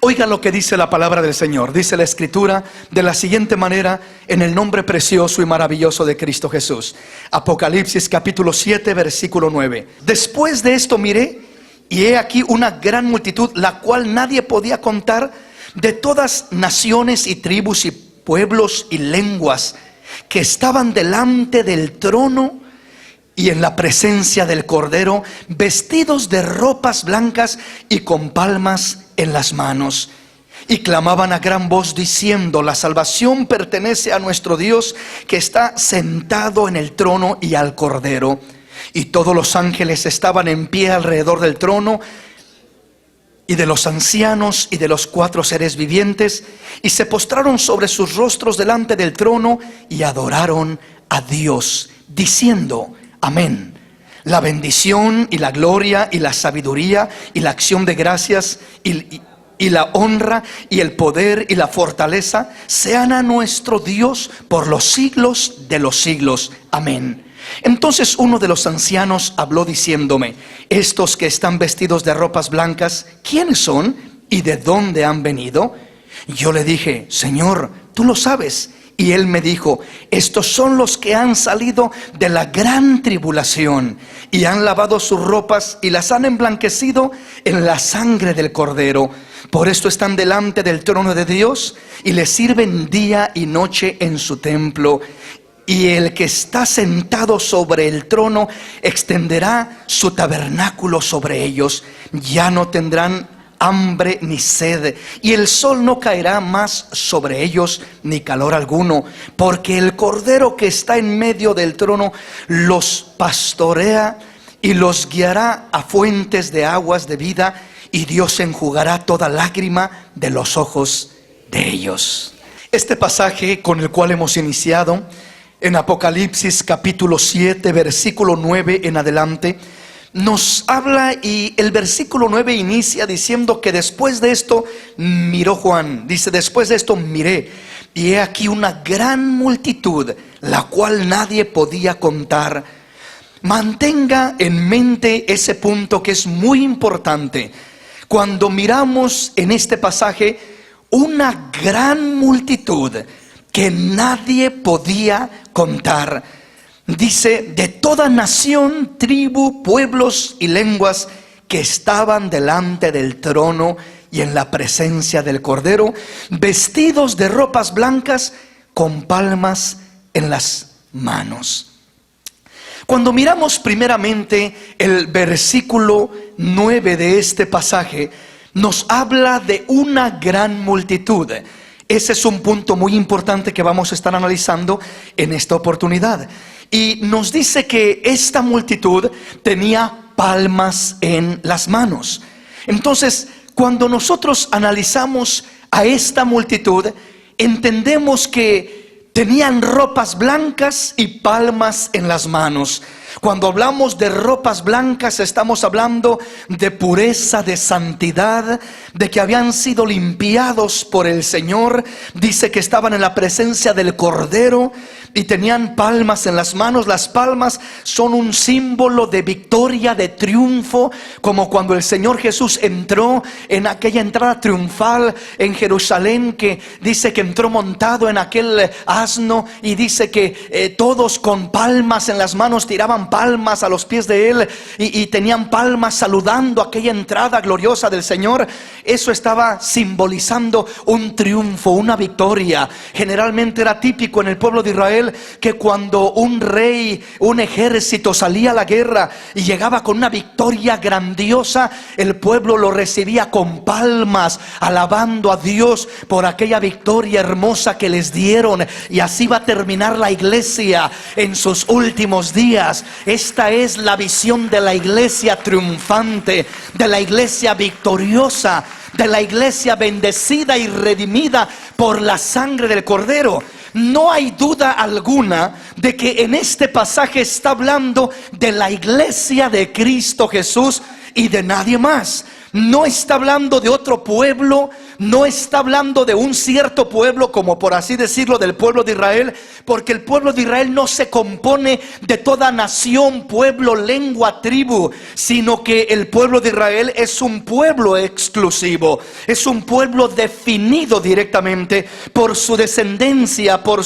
Oigan lo que dice la palabra del Señor. Dice la Escritura de la siguiente manera, en el nombre precioso y maravilloso de Cristo Jesús. Apocalipsis capítulo 7 versículo 9. Después de esto miré, y he aquí una gran multitud, la cual nadie podía contar, de todas naciones y tribus y pueblos y lenguas, que estaban delante del trono y en la presencia del Cordero, vestidos de ropas blancas y con palmas en las manos, y clamaban a gran voz diciendo: la salvación pertenece a nuestro Dios, que está sentado en el trono y al Cordero. Y todos los ángeles estaban en pie alrededor del trono y de los ancianos y de los 4 seres vivientes, y se postraron sobre sus rostros delante del trono y adoraron a Dios, diciendo: amén. La bendición y la gloria y la sabiduría y la acción de gracias y la honra y el poder y la fortaleza sean a nuestro Dios por los siglos de los siglos. Amén. Entonces uno de los ancianos habló diciéndome: estos que están vestidos de ropas blancas, ¿quiénes son y de dónde han venido? Yo le dije: Señor, tú lo sabes. Y él me dijo: estos son los que han salido de la gran tribulación y han lavado sus ropas y las han emblanquecido en la sangre del Cordero. Por esto están delante del trono de Dios y le sirven día y noche en su templo. Y el que está sentado sobre el trono extenderá su tabernáculo sobre ellos. Ya no tendrán hambre ni sed, y el sol no caerá más sobre ellos, ni calor alguno, porque el Cordero que está en medio del trono los pastorea y los guiará a fuentes de aguas de vida, y Dios enjugará toda lágrima de los ojos de ellos. Este pasaje con el cual hemos iniciado en Apocalipsis capítulo 7 versículo 9 en adelante nos habla, y el versículo 9 inicia diciendo que después de esto miró Juan. Dice: después de esto miré, y he aquí una gran multitud, la cual nadie podía contar. Mantenga en mente ese punto que es muy importante. Cuando miramos en este pasaje una gran multitud que nadie podía contar. Dice: de toda nación, tribu, pueblos y lenguas, que estaban delante del trono y en la presencia del Cordero, vestidos de ropas blancas con palmas en las manos. Cuando miramos primeramente el versículo 9 de este pasaje, nos habla de una gran multitud. Ese es un punto muy importante que vamos a estar analizando en esta oportunidad. Y nos dice que esta multitud tenía palmas en las manos. Entonces, cuando nosotros analizamos a esta multitud, entendemos que tenían ropas blancas y palmas en las manos. Cuando hablamos de ropas blancas, estamos hablando de pureza, de santidad, de que habían sido limpiados por el Señor. Dice que estaban en la presencia del Cordero y tenían palmas en las manos. Las palmas son un símbolo de victoria, de triunfo, como cuando el Señor Jesús entró en aquella entrada triunfal en Jerusalén, que dice que entró montado en aquel asno, y dice que todos con palmas en las manos tiraban palmas a los pies de él, y tenían palmas saludando aquella entrada gloriosa del Señor. Eso estaba simbolizando un triunfo, una victoria. Generalmente era típico en el pueblo de Israel que cuando un rey, un ejército salía a la guerra y llegaba con una victoria grandiosa, el pueblo lo recibía con palmas, alabando a Dios por aquella victoria hermosa que les dieron. Y así va a terminar la iglesia en sus últimos días. Esta es la visión de la iglesia triunfante, de la iglesia victoriosa, de la iglesia bendecida y redimida por la sangre del Cordero. No hay duda alguna de que en este pasaje está hablando de la iglesia de Cristo Jesús y de nadie más. No está hablando de otro pueblo, no está hablando de un cierto pueblo, como por así decirlo, del pueblo de Israel, porque el pueblo de Israel no se compone de toda nación, pueblo, lengua, tribu, sino que el pueblo de Israel es un pueblo exclusivo, es un pueblo definido directamente por su descendencia, por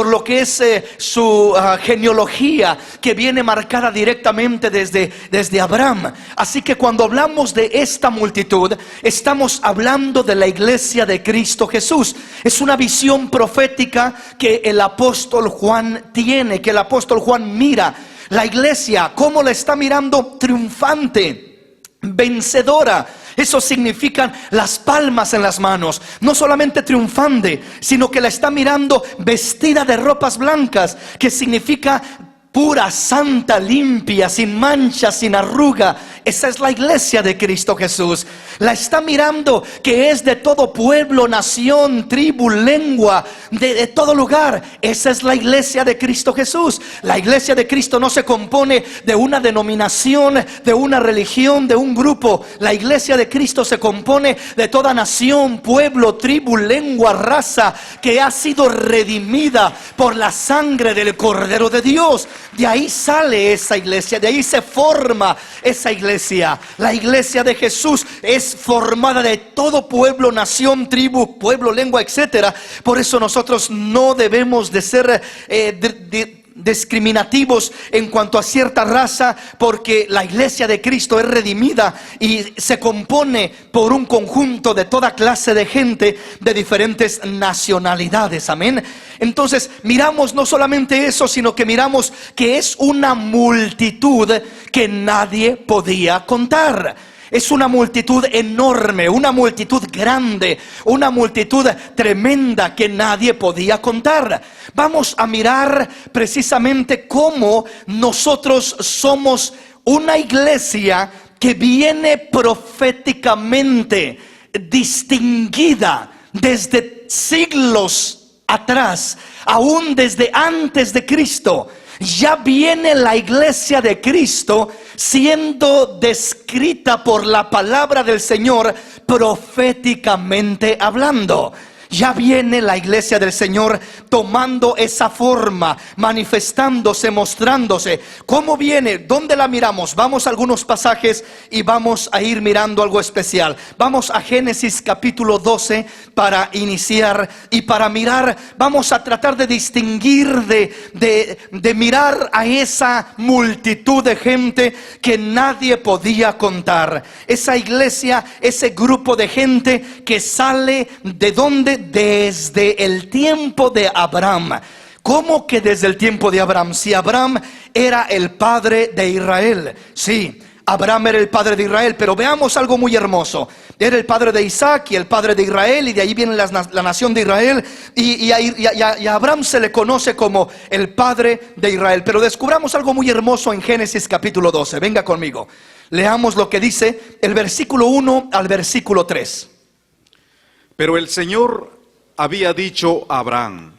lo que es su genealogía, que viene marcada directamente desde Abraham. Así que cuando hablamos de esta multitud, estamos hablando de la iglesia de Cristo Jesús. Es una visión profética que el apóstol Juan tiene, que el apóstol Juan mira. La iglesia, ¿cómo la está mirando? Triunfante, vencedora. Eso significan las palmas en las manos. No solamente triunfante, sino que la está mirando vestida de ropas blancas, que significa pura, santa, limpia, sin mancha, sin arruga. Esa es la iglesia de Cristo Jesús. La está mirando que es de todo pueblo, nación, tribu, lengua, de todo lugar. Esa es la iglesia de Cristo Jesús. La iglesia de Cristo no se compone de una denominación, de una religión, de un grupo. La iglesia de Cristo se compone de toda nación, pueblo, tribu, lengua, raza, que ha sido redimida por la sangre del Cordero de Dios. De ahí sale esa iglesia, de ahí se forma esa iglesia. La iglesia de Jesús es formada de todo pueblo, nación, tribu, pueblo, lengua, etcétera. Por eso nosotros no debemos de ser discriminativos en cuanto a cierta raza, porque la iglesia de Cristo es redimida y se compone por un conjunto de toda clase de gente de diferentes nacionalidades. Amén. Entonces miramos no solamente eso, sino que miramos que es una multitud que nadie podía contar. Es una multitud enorme, una multitud grande, una multitud tremenda que nadie podía contar. Vamos a mirar precisamente cómo nosotros somos una iglesia que viene proféticamente distinguida desde siglos atrás, aún desde antes de Cristo. Ya viene la iglesia de Cristo siendo descrita por la palabra del Señor proféticamente hablando. Ya viene la iglesia del Señor tomando esa forma, manifestándose, mostrándose. ¿Cómo viene? ¿Dónde la miramos? Vamos a algunos pasajes y vamos a ir mirando algo especial. Vamos a Génesis capítulo 12 para iniciar y para mirar. Vamos a tratar de distinguir, de mirar a esa multitud de gente que nadie podía contar. Esa iglesia, ese grupo de gente que sale de donde, desde el tiempo de Abraham. ¿Cómo que desde el tiempo de Abraham? Si Abraham era el padre de Israel. Sí, Abraham era el padre de Israel, pero veamos algo muy hermoso. Era el padre de Isaac y el padre de Israel, y de ahí viene la nación de Israel, y a Abraham se le conoce como el padre de Israel. Pero descubramos algo muy hermoso en Génesis capítulo 12. Venga conmigo, leamos lo que dice el versículo 1 al versículo 3. Pero el Señor había dicho a Abraham: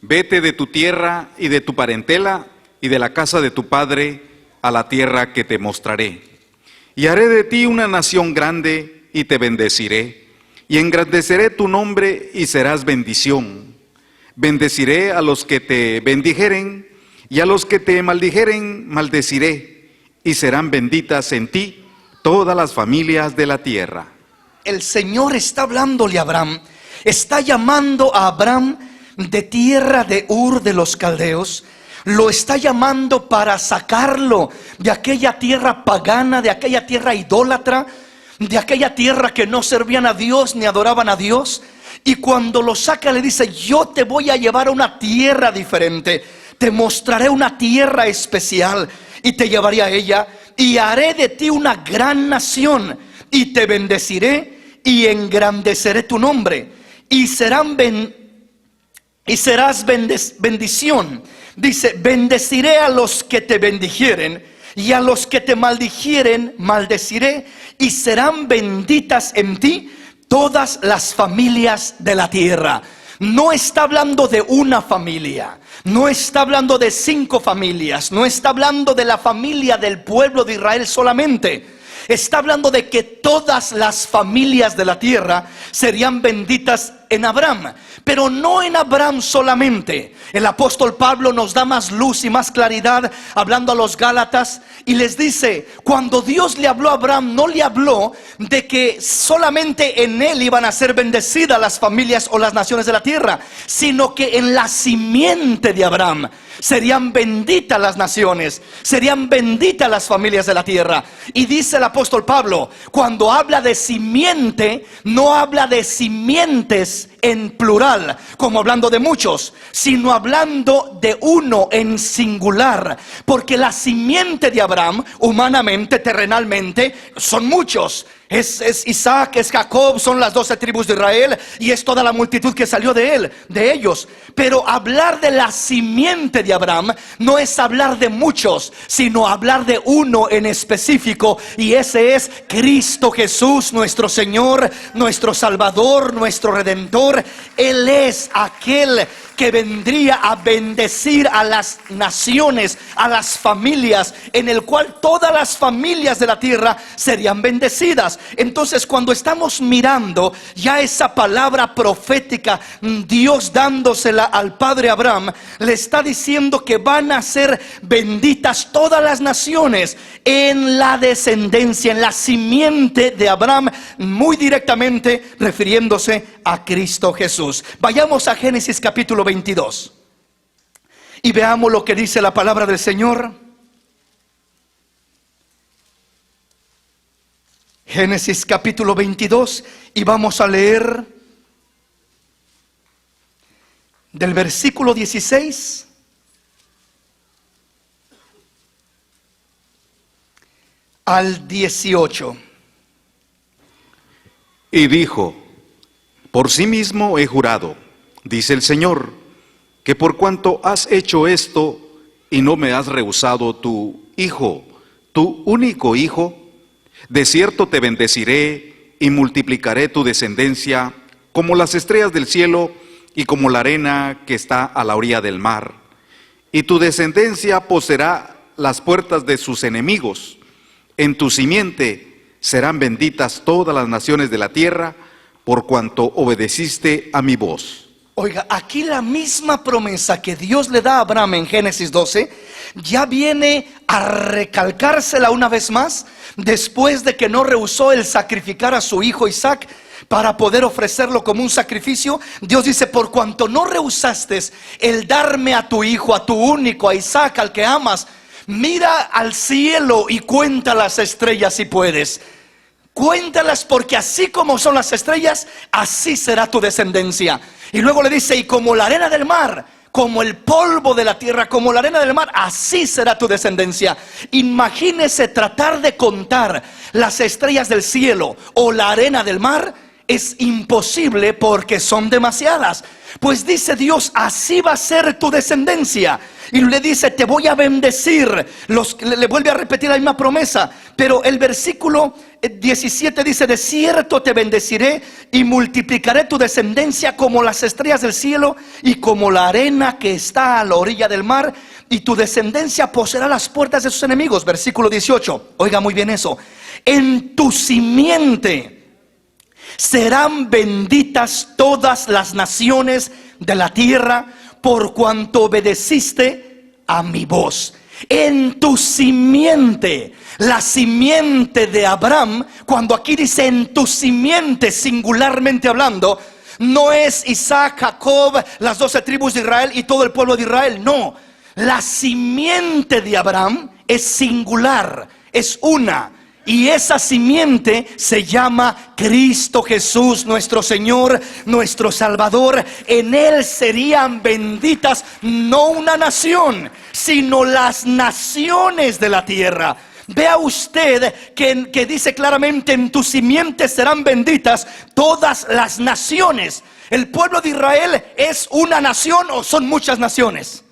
vete de tu tierra y de tu parentela y de la casa de tu padre a la tierra que te mostraré. Y haré de ti una nación grande y te bendeciré, y engrandeceré tu nombre y serás bendición. Bendeciré a los que te bendijeren, y a los que te maldijeren maldeciré, y serán benditas en ti todas las familias de la tierra. El Señor está hablándole a Abraham, está llamando a Abraham de tierra de Ur de los Caldeos. Lo está llamando para sacarlo de aquella tierra pagana, de aquella tierra idólatra, de aquella tierra que no servían a Dios ni adoraban a Dios. Y cuando lo saca le dice: yo te voy a llevar a una tierra diferente, te mostraré una tierra especial y te llevaré a ella, y haré de ti una gran nación, y te bendeciré y engrandeceré tu nombre, y serás bendición. Dice: bendeciré a los que te bendijeren, y a los que te maldijeren maldeciré, y serán benditas en ti todas las familias de la tierra. No está hablando de una familia, no está hablando de 5 familias, no está hablando de la familia del pueblo de Israel solamente. está hablando de que todas las familias de la tierra serían benditas en Abraham, pero no en Abraham solamente. El apóstol Pablo nos da más luz y más claridad hablando a los Gálatas y les dice, cuando Dios le habló a Abraham, no le habló de que solamente en él iban a ser bendecidas las familias o las naciones de la tierra, sino que en la simiente de Abraham serían benditas las naciones, serían benditas las familias de la tierra. Y dice el apóstol Pablo, cuando habla de simiente, no habla de simientes en plural, como hablando de muchos, sino hablando de uno en singular, porque la simiente de Abraham, humanamente, terrenalmente, son muchos. Es Isaac, es Jacob, son las 12 tribus de Israel y es toda la multitud que salió de ellos. Pero hablar de la simiente de Abraham no es hablar de muchos, sino hablar de uno en específico, y ese es Cristo Jesús, nuestro Señor, nuestro Salvador, nuestro Redentor. Él es aquel que vendría a bendecir a las naciones, a las familias, en el cual todas las familias de la tierra serían bendecidas. Entonces, cuando estamos mirando ya esa palabra profética, Dios dándosela al padre Abraham, le está diciendo que van a ser benditas todas las naciones en la descendencia, en la simiente de Abraham, muy directamente refiriéndose a Cristo Jesús. Vayamos a Génesis capítulo 22 y veamos lo que dice la palabra del Señor. Génesis capítulo 22, y vamos a leer del versículo 16 al 18. Y dijo: por sí mismo he jurado, dice el Señor, que por cuanto has hecho esto y no me has rehusado tu hijo, tu único hijo, de cierto te bendeciré y multiplicaré tu descendencia como las estrellas del cielo y como la arena que está a la orilla del mar. Y tu descendencia poseerá las puertas de sus enemigos. En tu simiente serán benditas todas las naciones de la tierra, por cuanto obedeciste a mi voz. Oiga, aquí la misma promesa que Dios le da a Abraham en Génesis 12, ya viene a recalcársela una vez más, después de que no rehusó el sacrificar a su hijo Isaac para poder ofrecerlo como un sacrificio. Dios dice: por cuanto no rehusaste el darme a tu hijo, a tu único, a Isaac, al que amas, mira al cielo y cuenta las estrellas si puedes. Cuéntalas, porque así como son las estrellas, así será tu descendencia. Y luego le dice: y como la arena del mar, como el polvo de la tierra, como la arena del mar, así será tu descendencia. Imagínese tratar de contar las estrellas del cielo o la arena del mar. Es imposible porque son demasiadas. Pues dice Dios: así va a ser tu descendencia. Y le dice: te voy a bendecir. Le vuelve a repetir la misma promesa. Pero el versículo 17 dice: de cierto te bendeciré y multiplicaré tu descendencia como las estrellas del cielo y como la arena que está a la orilla del mar. Y tu descendencia poseerá las puertas de sus enemigos. Versículo 18. Oiga muy bien eso. En tu simiente serán benditas todas las naciones de la tierra, por cuanto obedeciste a mi voz. En tu simiente, la simiente de Abraham, cuando aquí dice en tu simiente, singularmente hablando, no es Isaac, Jacob, las 12 tribus de Israel y todo el pueblo de Israel. No, la simiente de Abraham es singular, es una. Y esa simiente se llama Cristo Jesús, nuestro Señor, nuestro Salvador. En Él serían benditas no una nación, sino las naciones de la tierra. Vea usted que dice claramente: en tu simiente serán benditas todas las naciones. ¿El pueblo de Israel es una nación o son muchas naciones?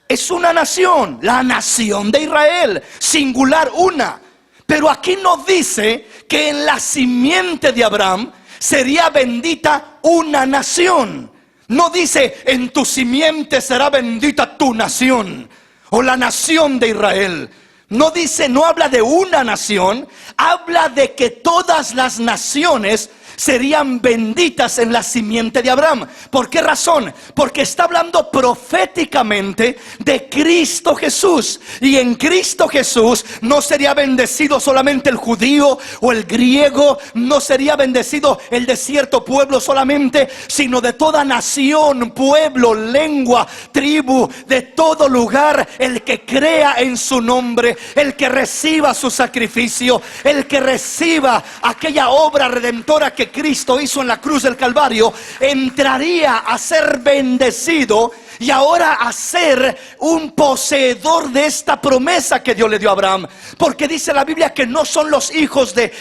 Es una nación, la nación de Israel, singular, una. Pero aquí nos dice que en la simiente de Abraham sería bendita una nación. No dice: en tu simiente será bendita tu nación o la nación de Israel. no dice, no habla de una nación, habla de que todas las naciones serían benditas en la simiente de Abraham. ¿Por qué razón? Porque está hablando proféticamente de Cristo Jesús. Y en Cristo Jesús no sería bendecido solamente el judío o el griego, no sería bendecido el de cierto pueblo solamente, sino de toda nación, pueblo, lengua, tribu, de todo lugar. El que crea en su nombre, el que reciba su sacrificio, el que reciba aquella obra redentora que Cristo hizo en la cruz del Calvario, entraría a ser bendecido y ahora a ser un poseedor de esta promesa que Dios le dio a Abraham. Porque dice la Biblia que no son los hijos de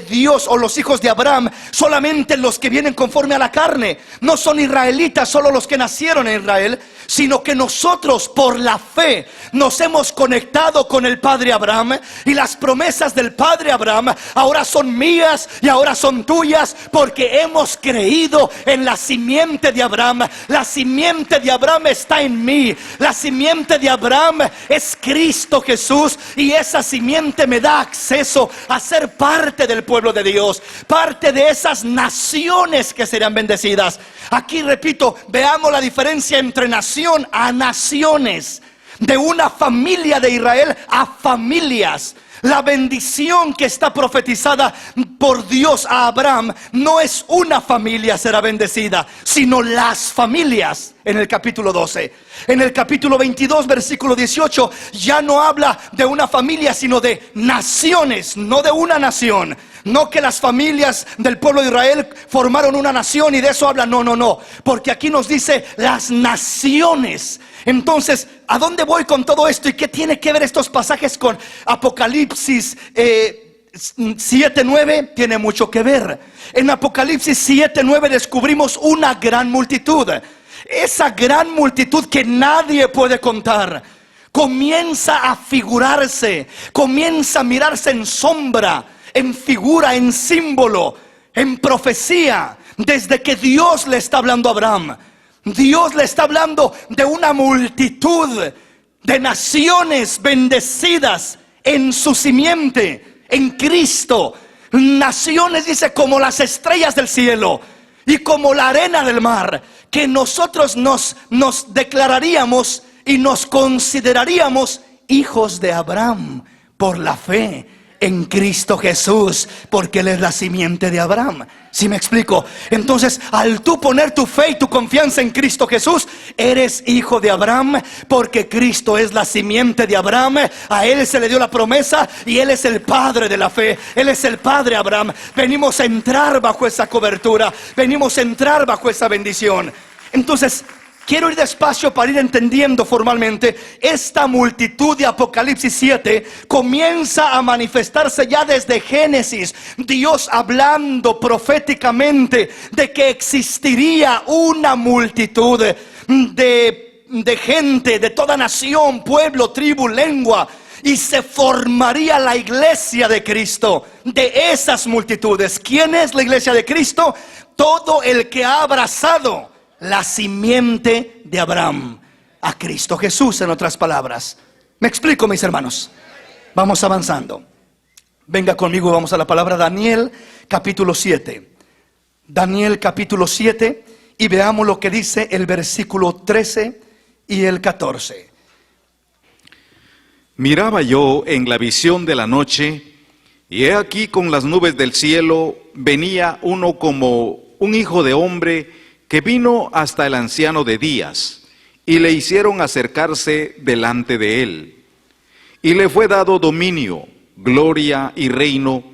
Dios o los hijos de Abraham solamente los que vienen conforme a la carne. No son israelitas solo los que nacieron en Israel, sino que nosotros por la fe nos hemos conectado con el Padre Abraham, y las promesas del Padre Abraham ahora son mías y ahora son tuyas, porque hemos creído en la simiente de Abraham. La simiente de Abraham está en mí. La simiente de Abraham es Cristo Jesús, y esa simiente me da acceso a ser parte del pueblo de Dios, parte de esas naciones que serán bendecidas. Aquí repito, veamos la diferencia entre nación a naciones, de una familia de Israel a familias. La bendición que está profetizada por Dios a Abraham no es una familia será bendecida, sino las familias. En el capítulo 12, en el capítulo 22 versículo 18, ya no habla de una familia, sino de naciones, no de una nación. No que las familias del pueblo de Israel formaron una nación y de eso habla, no, porque aquí nos dice las naciones. Entonces, ¿a dónde voy con todo esto? ¿Y qué tiene que ver estos pasajes con Apocalipsis 7:9? Tiene mucho que ver. En Apocalipsis 7:9 descubrimos una gran multitud. Esa gran multitud que nadie puede contar comienza a figurarse, comienza a mirarse en sombra, en figura, en símbolo, en profecía, desde que Dios le está hablando a Abraham. Dios le está hablando de una multitud de naciones bendecidas en su simiente, en Cristo. Naciones, dice, como las estrellas del cielo y como la arena del mar, que nosotros nos declararíamos y nos consideraríamos hijos de Abraham por la fe en Cristo Jesús, porque Él es la simiente de Abraham. ¿Sí me explico? Entonces, al tú poner tu fe y tu confianza en Cristo Jesús, eres hijo de Abraham, porque Cristo es la simiente de Abraham. A Él se le dio la promesa y Él es el padre de la fe. Él es el padre Abraham. Venimos a entrar bajo esa cobertura, venimos a entrar bajo esa bendición. Entonces, quiero ir despacio para ir entendiendo formalmente. Esta multitud de Apocalipsis 7 comienza a manifestarse ya desde Génesis. Dios hablando proféticamente de que existiría una multitud de gente, de toda nación, pueblo, tribu, lengua, y se formaría la iglesia de Cristo de esas multitudes. ¿Quién es la iglesia de Cristo? Todo el que ha abrazado la simiente de Abraham, a Cristo Jesús, en otras palabras. ¿Me explico, mis hermanos? Vamos avanzando. Venga conmigo, vamos a la palabra Daniel capítulo 7. Daniel capítulo 7, y veamos lo que dice el versículo 13 y el 14. Miraba yo en la visión de la noche, y he aquí con las nubes del cielo venía uno como un hijo de hombre, que vino hasta el anciano de días, y le hicieron acercarse delante de él. Y le fue dado dominio, gloria y reino,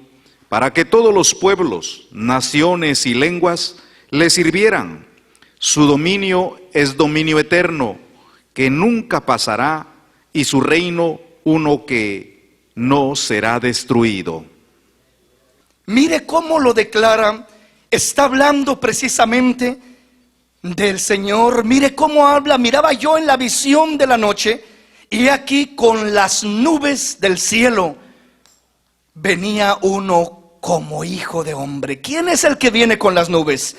para que todos los pueblos, naciones y lenguas le sirvieran. Su dominio es dominio eterno, que nunca pasará, y su reino uno que no será destruido. Mire cómo lo declara. Está hablando precisamente del Señor. Mire cómo habla. Miraba yo en la visión de la noche, y aquí con las nubes del cielo venía uno como hijo de hombre. ¿Quién es el que viene con las nubes?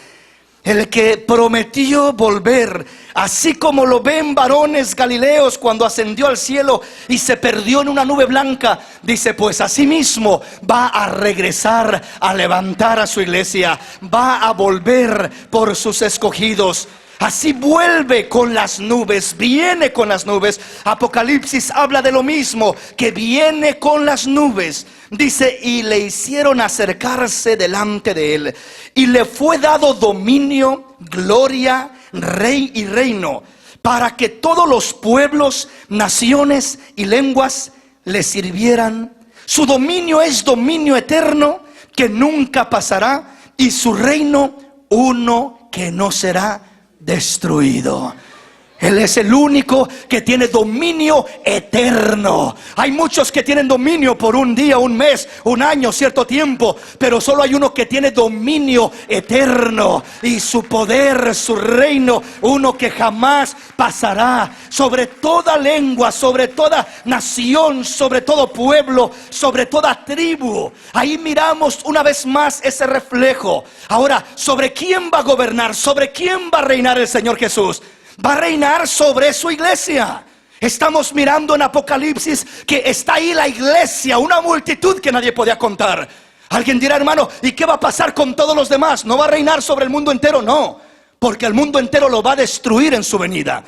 el que prometió volver, así como lo ven varones galileos cuando ascendió al cielo y se perdió en una nube blanca, dice, pues asimismo va a regresar a levantar a su iglesia, va a volver por sus escogidos. Así vuelve con las nubes, viene con las nubes. Apocalipsis habla de lo mismo, que viene con las nubes. Dice, y le hicieron acercarse delante de él, y le fue dado dominio, gloria, rey y reino, para que todos los pueblos, naciones y lenguas le sirvieran. Su dominio es dominio eterno, que nunca pasará, y su reino uno que no será destruido. Él es el único que tiene dominio eterno. Hay muchos que tienen dominio por un día, un mes, un año, cierto tiempo, pero solo hay uno que tiene dominio eterno, y su poder, su reino, uno que jamás pasará, sobre toda lengua, sobre toda nación, sobre todo pueblo, sobre toda tribu. Ahí miramos una vez más ese reflejo. Ahora, ¿sobre quién va a gobernar? ¿Sobre quién va a reinar el Señor Jesús? Va a reinar sobre su iglesia. Estamos mirando en Apocalipsis que está ahí la iglesia, una multitud que nadie podía contar. Alguien dirá, hermano, ¿y qué va a pasar con todos los demás? ¿No va a reinar sobre el mundo entero? No, porque el mundo entero lo va a destruir en su venida.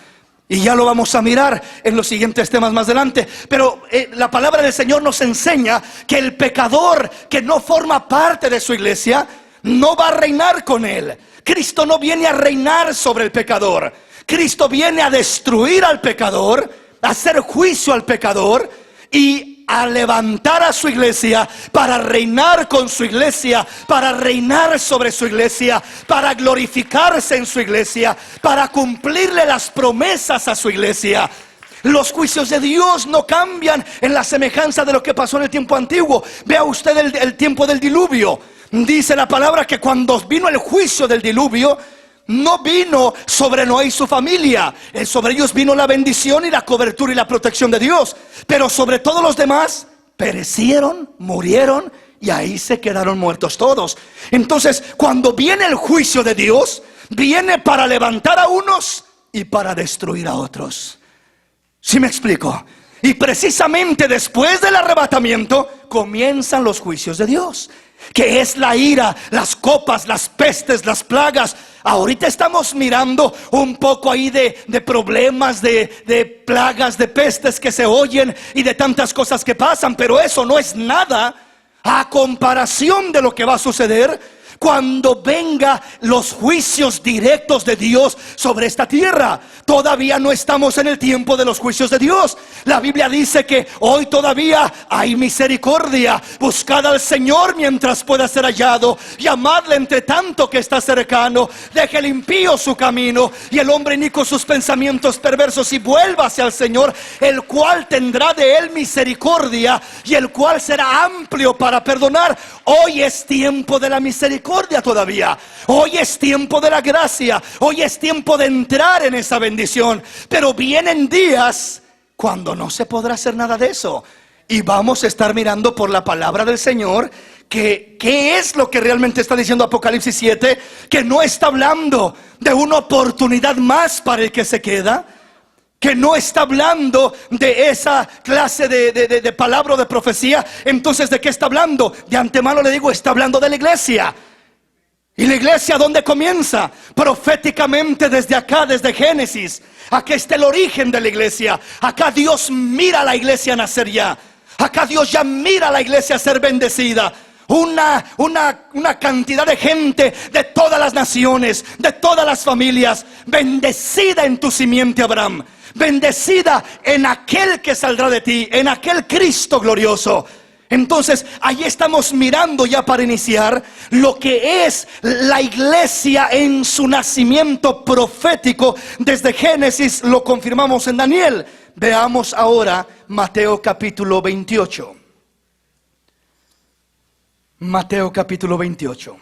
Y ya lo vamos a mirar en los siguientes temas más adelante. Pero la palabra del Señor nos enseña que el pecador que no forma parte de su iglesia no va a reinar con él. Cristo no viene a reinar sobre el pecador. Cristo viene a destruir al pecador, a hacer juicio al pecador y a levantar a su iglesia para reinar con su iglesia, para reinar sobre su iglesia, para glorificarse en su iglesia, para cumplirle las promesas a su iglesia. Los juicios de Dios no cambian en la semejanza de lo que pasó en el tiempo antiguo. Vea usted el tiempo del diluvio. Dice la palabra que cuando vino el juicio del diluvio, no vino sobre Noé y su familia. Sobre ellos vino la bendición y la cobertura y la protección de Dios. Pero sobre todos los demás perecieron, murieron, y ahí se quedaron muertos todos. Entonces, cuando viene el juicio de Dios, viene para levantar a unos y para destruir a otros. ¿Sí me explico? Y precisamente después del arrebatamiento comienzan los juicios de Dios, que es la ira, las copas, las pestes, las plagas. Ahorita estamos mirando un poco ahí de problemas, de plagas, de pestes que se oyen y de tantas cosas que pasan, pero eso no es nada a comparación de lo que va a suceder cuando venga los juicios directos de Dios sobre esta tierra. Todavía no estamos en el tiempo de los juicios de Dios. La Biblia dice que hoy todavía hay misericordia. Buscad al Señor mientras pueda ser hallado, llamadle entre tanto que está cercano. Deje el impío su camino y el hombre inicuo sus pensamientos perversos, y vuélvase al Señor, el cual tendrá de él misericordia y el cual será amplio para perdonar. Hoy es tiempo de la misericordia todavía. Hoy es tiempo de la gracia. Hoy es tiempo de entrar en esa bendición. Pero vienen días cuando no se podrá hacer nada de eso. Y vamos a estar mirando por la palabra del Señor que qué es lo que realmente está diciendo Apocalipsis 7, que no está hablando de una oportunidad más para el que se queda, que no está hablando de esa clase de palabra o de profecía. Entonces, ¿de qué está hablando? De antemano le digo, está hablando de la iglesia. ¿Y la iglesia dónde comienza? Proféticamente desde acá, desde Génesis. Aquí está el origen de la iglesia. Acá Dios mira a la iglesia nacer ya. Acá Dios ya mira a la iglesia ser bendecida. Una cantidad de gente de todas las naciones, de todas las familias, bendecida en tu simiente, Abraham. Bendecida en aquel que saldrá de ti, en aquel Cristo glorioso. Entonces, ahí estamos mirando ya para iniciar lo que es la iglesia en su nacimiento profético. Desde Génesis lo confirmamos en Daniel. Veamos ahora Mateo capítulo 28. Mateo capítulo 28.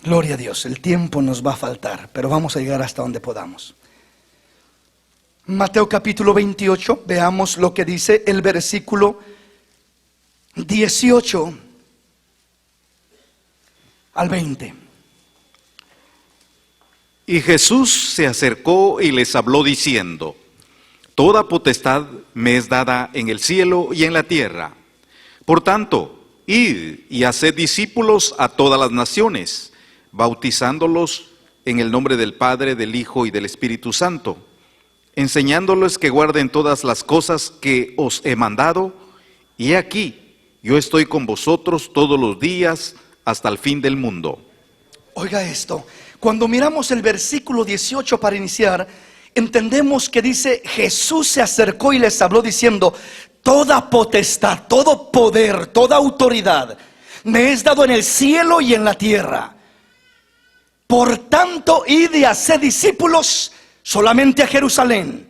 Gloria a Dios, el tiempo nos va a faltar, pero vamos a llegar hasta donde podamos. Mateo capítulo 28, veamos lo que dice el versículo 18 al 20. Y Jesús se acercó y les habló diciendo: Toda potestad me es dada en el cielo y en la tierra. Por tanto, id y haced discípulos a todas las naciones, bautizándolos en el nombre del Padre, del Hijo y del Espíritu Santo, enseñándoles que guarden todas las cosas que os he mandado, y he aquí, yo estoy con vosotros todos los días hasta el fin del mundo. Oiga esto, cuando miramos el versículo 18 para iniciar, entendemos que dice: Jesús se acercó y les habló diciendo: toda potestad, todo poder, toda autoridad me es dado en el cielo y en la tierra. Por tanto, id y haced discípulos solamente a Jerusalén,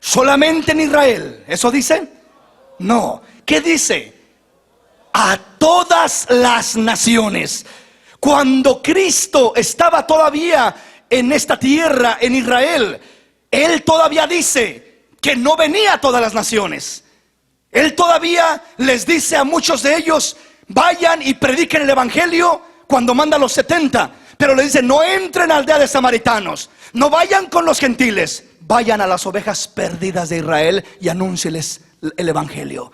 solamente en Israel. ¿Eso dice? No. ¿Qué dice? A todas las naciones. Cuando Cristo estaba todavía en esta tierra, en Israel, Él todavía dice que no venía a todas las naciones. Él todavía les dice a muchos de ellos: vayan y prediquen el evangelio, cuando manda a los 70. Pero le dice: no entren a aldea de samaritanos, no vayan con los gentiles, vayan a las ovejas perdidas de Israel y anúncieles el evangelio.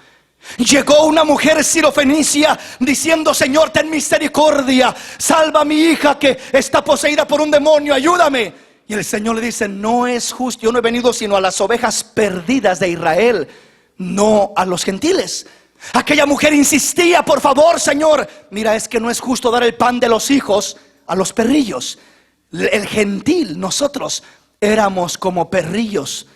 Llegó una mujer sirofenicia diciendo: Señor, ten misericordia, salva a mi hija que está poseída por un demonio, ayúdame. Y el Señor le dice: no es justo, yo no he venido sino a las ovejas perdidas de Israel, no a los gentiles. Aquella mujer insistía: por favor, Señor, mira, es que no es justo dar el pan de los hijos a los perrillos. El gentil, nosotros éramos como perrillos,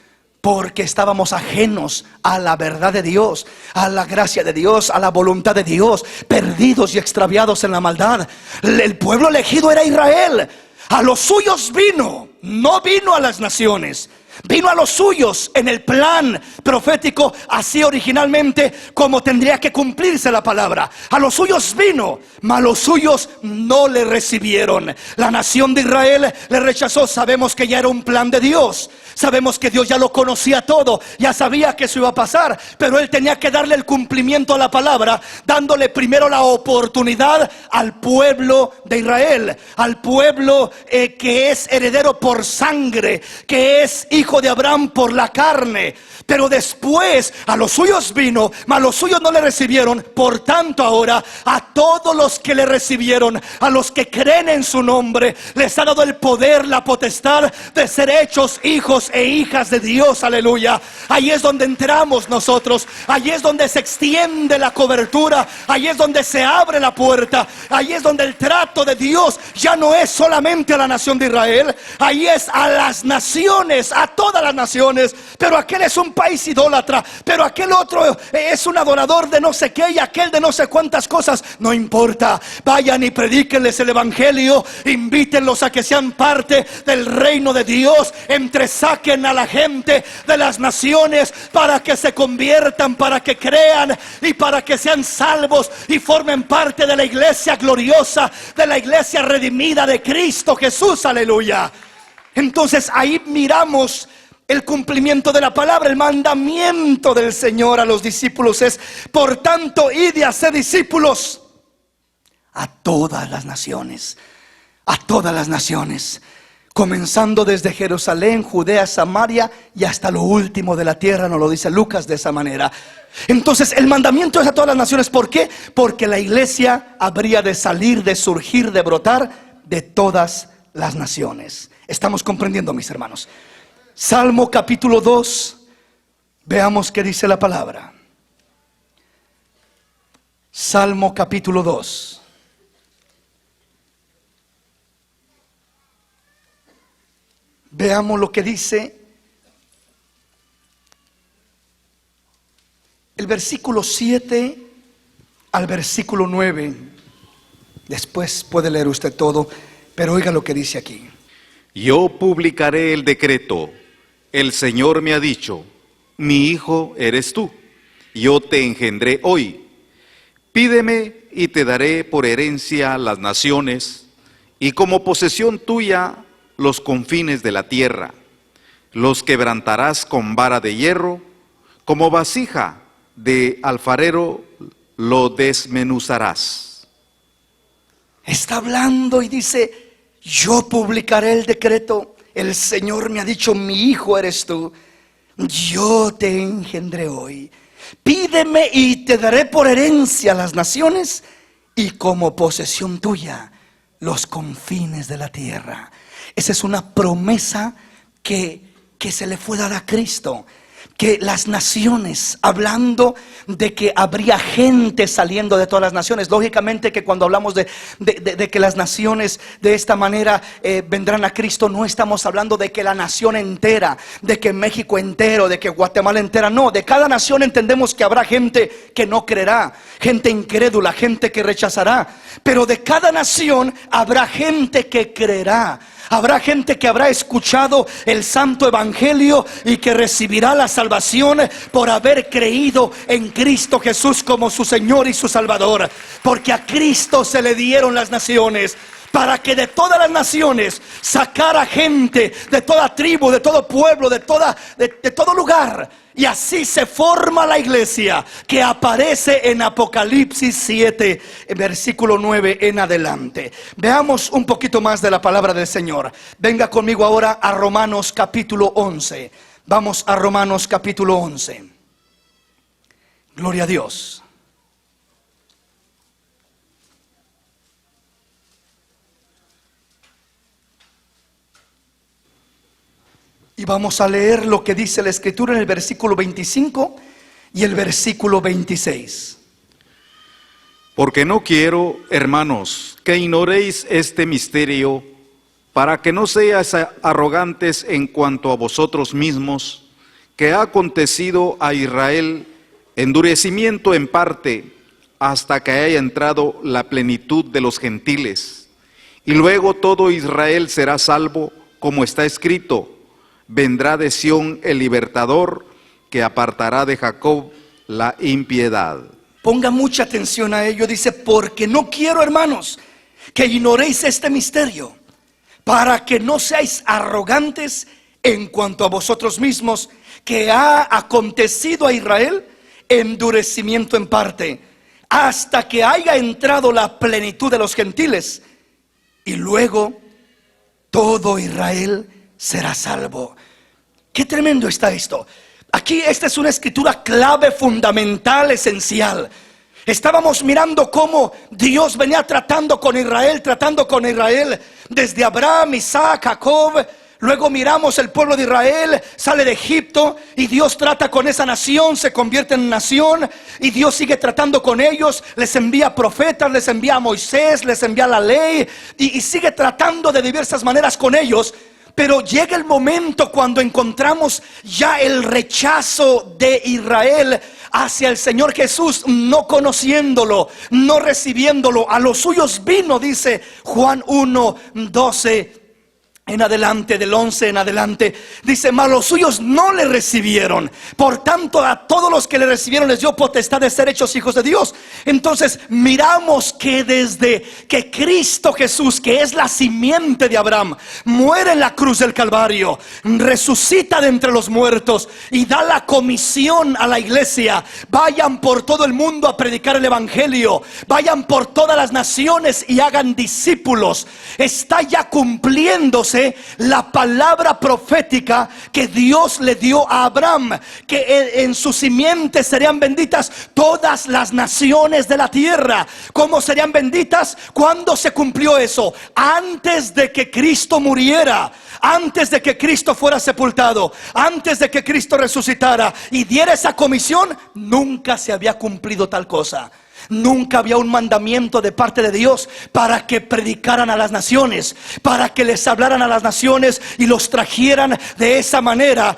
porque estábamos ajenos a la verdad de Dios, a la gracia de Dios, a la voluntad de Dios, perdidos y extraviados en la maldad. El pueblo elegido era Israel. A los suyos vino, no vino a las naciones. Vino a los suyos en el plan profético, así originalmente como tendría que cumplirse la palabra. A los suyos vino, mas los suyos no le recibieron. La nación de Israel le rechazó. Sabemos que ya era un plan de Dios. Sabemos que Dios ya lo conocía todo, ya sabía que eso iba a pasar, pero Él tenía que darle el cumplimiento a la palabra, dándole primero la oportunidad al pueblo de Israel, al pueblo que es heredero por sangre, que es hijo de Abraham por la carne. Pero después a los suyos vino, mas los suyos no le recibieron. Por tanto ahora a todos los que le recibieron, a los que creen en su nombre, les ha dado el poder, la potestad de ser hechos hijos e hijas de Dios. Aleluya. Ahí es donde entramos nosotros. Ahí es donde se extiende la cobertura. Ahí es donde se abre la puerta. Ahí es donde el trato de Dios ya no es solamente a la nación de Israel. Ahí es a las naciones, a todas las naciones. Pero aquel es un país idólatra, pero aquel otro es un adorador de no sé qué, y aquel de no sé cuántas cosas. No importa, vayan y predíquenles el evangelio, invítenlos a que sean parte del reino de Dios, entresaquen a la gente de las naciones para que se conviertan, para que crean y para que sean salvos y formen parte de la iglesia gloriosa, de la iglesia redimida de Cristo Jesús. Aleluya. Entonces ahí miramos el cumplimiento de la palabra. El mandamiento del Señor a los discípulos es: por tanto, id y haced discípulos a todas las naciones, a todas las naciones, comenzando desde Jerusalén, Judea, Samaria y hasta lo último de la tierra. Nos lo dice Lucas de esa manera. Entonces el mandamiento es a todas las naciones. ¿Por qué? Porque la iglesia habría de salir, de surgir, de brotar de todas las naciones. ¿Estamos comprendiendo, mis hermanos? Salmo capítulo 2, veamos qué dice la palabra. Salmo capítulo 2. Veamos lo que dice el versículo 7 al versículo 9. Después puede leer usted todo, pero oiga lo que dice aquí. Yo publicaré el decreto. El Señor me ha dicho: mi hijo eres tú, yo te engendré hoy. Pídeme y te daré por herencia las naciones, y como posesión tuya los confines de la tierra. Los quebrantarás con vara de hierro, como vasija de alfarero lo desmenuzarás. Está hablando y dice: yo publicaré el decreto. El Señor me ha dicho, mi hijo eres tú, yo te engendré hoy. Pídeme y te daré por herencia las naciones y como posesión tuya los confines de la tierra. Esa es una promesa que se le fue dada a Cristo. Que las naciones, hablando de que habría gente saliendo de todas las naciones. Lógicamente que cuando hablamos de que las naciones de esta manera vendrán a Cristo, no estamos hablando de que la nación entera, de que México entero, de que Guatemala entera. No, de cada nación entendemos que habrá gente que no creerá, gente incrédula, gente que rechazará. Pero de cada nación habrá gente que creerá. Habrá gente que habrá escuchado el santo evangelio y que recibirá la salvación por haber creído en Cristo Jesús como su Señor y su Salvador. Porque a Cristo se le dieron las naciones, para que de todas las naciones sacara gente, de toda tribu, de todo pueblo, de todo lugar. Y así se forma la iglesia que aparece en Apocalipsis 7, versículo 9 en adelante. Veamos un poquito más de la palabra del Señor. Venga conmigo ahora a Romanos capítulo 11. Vamos a Romanos capítulo 11. Gloria a Dios. Y vamos a leer lo que dice la Escritura en el versículo 25 y el versículo 26. Porque no quiero, hermanos, que ignoréis este misterio, para que no seáis arrogantes en cuanto a vosotros mismos, que ha acontecido a Israel endurecimiento en parte, hasta que haya entrado la plenitud de los gentiles. Y luego todo Israel será salvo, como está escrito: vendrá de Sión el libertador, que apartará de Jacob la impiedad. Ponga mucha atención a ello. Dice, porque no quiero, hermanos, que ignoréis este misterio, para que no seáis arrogantes en cuanto a vosotros mismos, que ha acontecido a Israel endurecimiento en parte, hasta que haya entrado la plenitud de los gentiles, y luego todo Israel será salvo. Qué tremendo está esto. Aquí esta es una escritura clave, fundamental, esencial. Estábamos mirando cómo Dios venía tratando con Israel desde Abraham, Isaac, Jacob. Luego miramos el pueblo de Israel sale de Egipto y Dios trata con esa nación, se convierte en nación y Dios sigue tratando con ellos, les envía profetas, les envía a Moisés, les envía la ley y sigue tratando de diversas maneras con ellos. Pero llega el momento cuando encontramos ya el rechazo de Israel hacia el Señor Jesús, no conociéndolo, no recibiéndolo. A los suyos vino, dice Juan 1:12 en adelante, del 11 en adelante. Dice, mas los suyos no le recibieron. Por tanto, a todos los que le recibieron les dio potestad de ser hechos hijos de Dios. Entonces miramos que desde que Cristo Jesús, que es la simiente de Abraham, muere en la cruz del Calvario, resucita de entre los muertos y da la comisión a la iglesia: vayan por todo el mundo a predicar el evangelio, vayan por todas las naciones y hagan discípulos. Está ya cumpliéndose la palabra profética que Dios le dio a Abraham, que en su simiente serían benditas todas las naciones de la tierra. ¿Cómo serían benditas? ¿Cuándo se cumplió eso? Antes de que Cristo muriera, antes de que Cristo fuera sepultado, antes de que Cristo resucitara y diera esa comisión. Nunca se había cumplido tal cosa. Nunca había un mandamiento de parte de Dios para que predicaran a las naciones, para que les hablaran a las naciones y los trajeran de esa manera,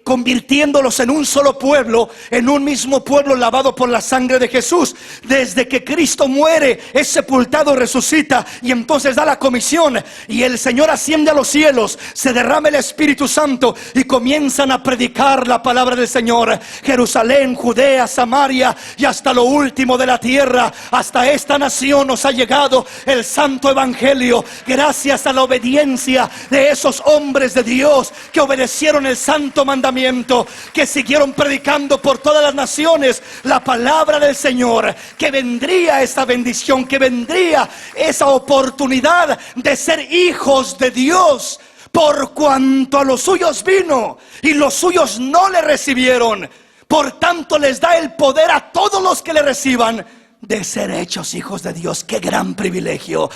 convirtiéndolos en un solo pueblo, en un mismo pueblo lavado por la sangre de Jesús. Desde que Cristo muere, es sepultado, resucita y entonces da la comisión y el Señor asciende a los cielos, se derrama el Espíritu Santo y comienzan a predicar la palabra del Señor. Jerusalén, Judea, Samaria y hasta lo último de la tierra, hasta esta nación nos ha llegado el santo evangelio, gracias a la obediencia de esos hombres de Dios que obedecieron el santo mandamiento avivamiento, que siguieron predicando por todas las naciones la palabra del Señor, que vendría esa bendición, que vendría esa oportunidad de ser hijos de Dios. Por cuanto a los suyos vino y los suyos no le recibieron, por tanto les da el poder a todos los que le reciban de ser hechos hijos de Dios. ¡Qué gran privilegio!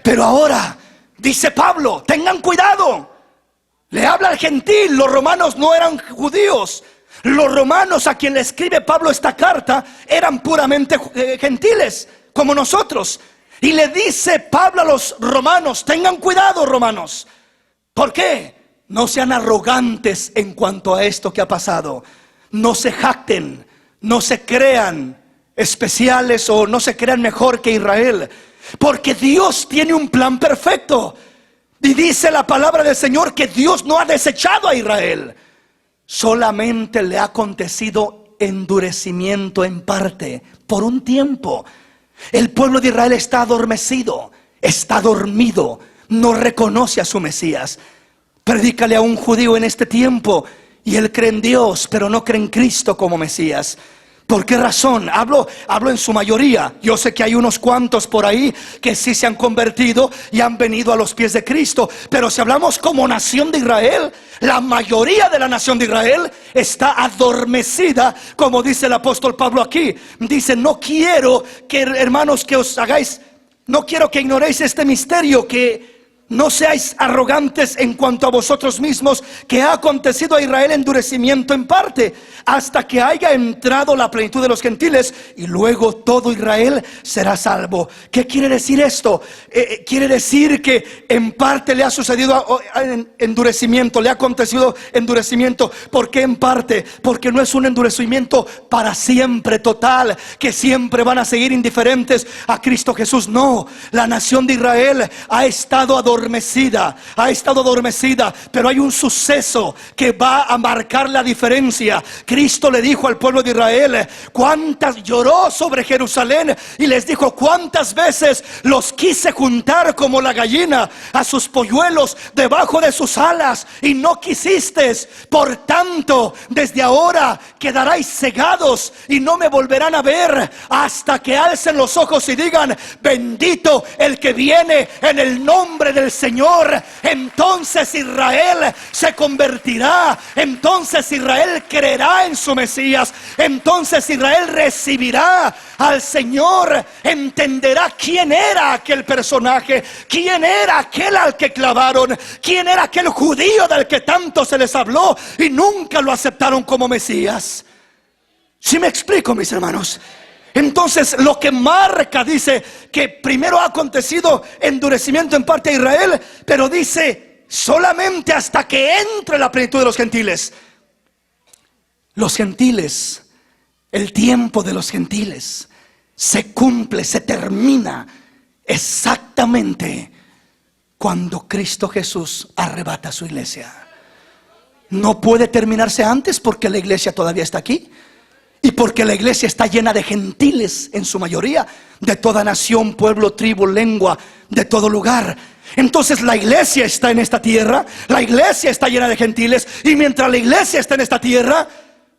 Pero ahora, dice Pablo, tengan cuidado. Le habla al gentil. Los romanos no eran judíos. Los romanos a quien le escribe Pablo esta carta eran puramente gentiles, como nosotros. Y le dice Pablo a los romanos, tengan cuidado, romanos. ¿Por qué? No sean arrogantes en cuanto a esto que ha pasado. No se jacten, no se crean especiales o no se crean mejor que Israel, porque Dios tiene un plan perfecto. Y dice la palabra del Señor que Dios no ha desechado a Israel. Solamente le ha acontecido endurecimiento en parte, por un tiempo. El pueblo de Israel está adormecido, está dormido, no reconoce a su Mesías. Predícale a un judío en este tiempo y él cree en Dios, pero no cree en Cristo como Mesías. ¿Por qué razón? Hablo en su mayoría. Yo sé que hay unos cuantos por ahí que sí se han convertido y han venido a los pies de Cristo. Pero si hablamos como nación de Israel, la mayoría de la nación de Israel está adormecida, como dice el apóstol Pablo aquí. Dice, no quiero que, hermanos, que os hagáis, no quiero que ignoréis este misterio, que no seáis arrogantes en cuanto a vosotros mismos, que ha acontecido a Israel endurecimiento en parte, hasta que haya entrado la plenitud de los gentiles, y luego todo Israel será salvo. ¿Qué quiere decir esto? Quiere decir que en parte le ha sucedido endurecimiento, le ha acontecido endurecimiento. ¿Por qué en parte? Porque no es un endurecimiento para siempre, total, que siempre van a seguir indiferentes a Cristo Jesús. No, la nación de Israel ha estado adormecida, pero hay un suceso que va a marcar la diferencia. Cristo le dijo al pueblo de Israel, lloró sobre Jerusalén y les dijo, cuántas veces los quise juntar como la gallina a sus polluelos debajo de sus alas y no quisisteis. Por tanto, desde ahora quedaréis cegados y no me volverán a ver hasta que alcen los ojos y digan, bendito el que viene en el nombre del Señor. Entonces Israel se convertirá, entonces Israel creerá en su Mesías, entonces Israel recibirá al Señor, entenderá quién era aquel personaje, quién era aquel al que clavaron, quién era aquel judío del que tanto se les habló y nunca lo aceptaron como Mesías. ¿Sí me explico, mis hermanos? Entonces lo que marca, dice que primero ha acontecido endurecimiento en parte a Israel, pero dice solamente hasta que entre la plenitud de los gentiles. Los gentiles, el tiempo de los gentiles se cumple, se termina exactamente cuando Cristo Jesús arrebata a su iglesia. No puede terminarse antes porque la iglesia todavía está aquí. Y porque la iglesia está llena de gentiles en su mayoría, de toda nación, pueblo, tribu, lengua, de todo lugar. Entonces la iglesia está en esta tierra, la iglesia está llena de gentiles. Y mientras la iglesia está en esta tierra,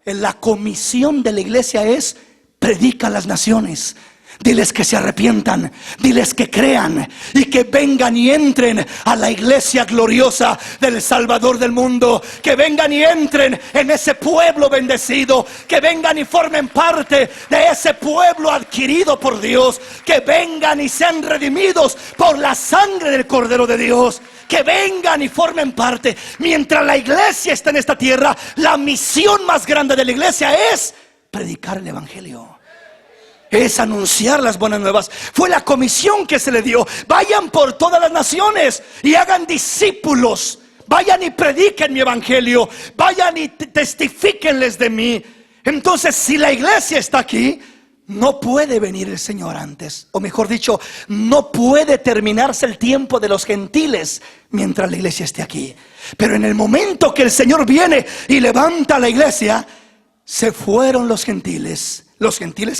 la comisión de la iglesia es predica a las naciones. Diles que se arrepientan, diles que crean y que vengan y entren a la iglesia gloriosa del Salvador del mundo. Que vengan y entren en ese pueblo bendecido, que vengan y formen parte de ese pueblo adquirido por Dios, que vengan y sean redimidos por la sangre del Cordero de Dios. Que vengan y formen parte. Mientras la iglesia está en esta tierra, la misión más grande de la iglesia es predicar el evangelio, es anunciar las buenas nuevas. Fue la comisión que se le dio. Vayan por todas las naciones y hagan discípulos. Vayan y prediquen mi evangelio. Vayan y testifíquenles de mí. Entonces, si la iglesia está aquí, no puede venir el Señor antes. O mejor dicho, no puede terminarse el tiempo de los gentiles mientras la iglesia esté aquí. Pero en el momento que el Señor viene y levanta a la iglesia, se fueron los gentiles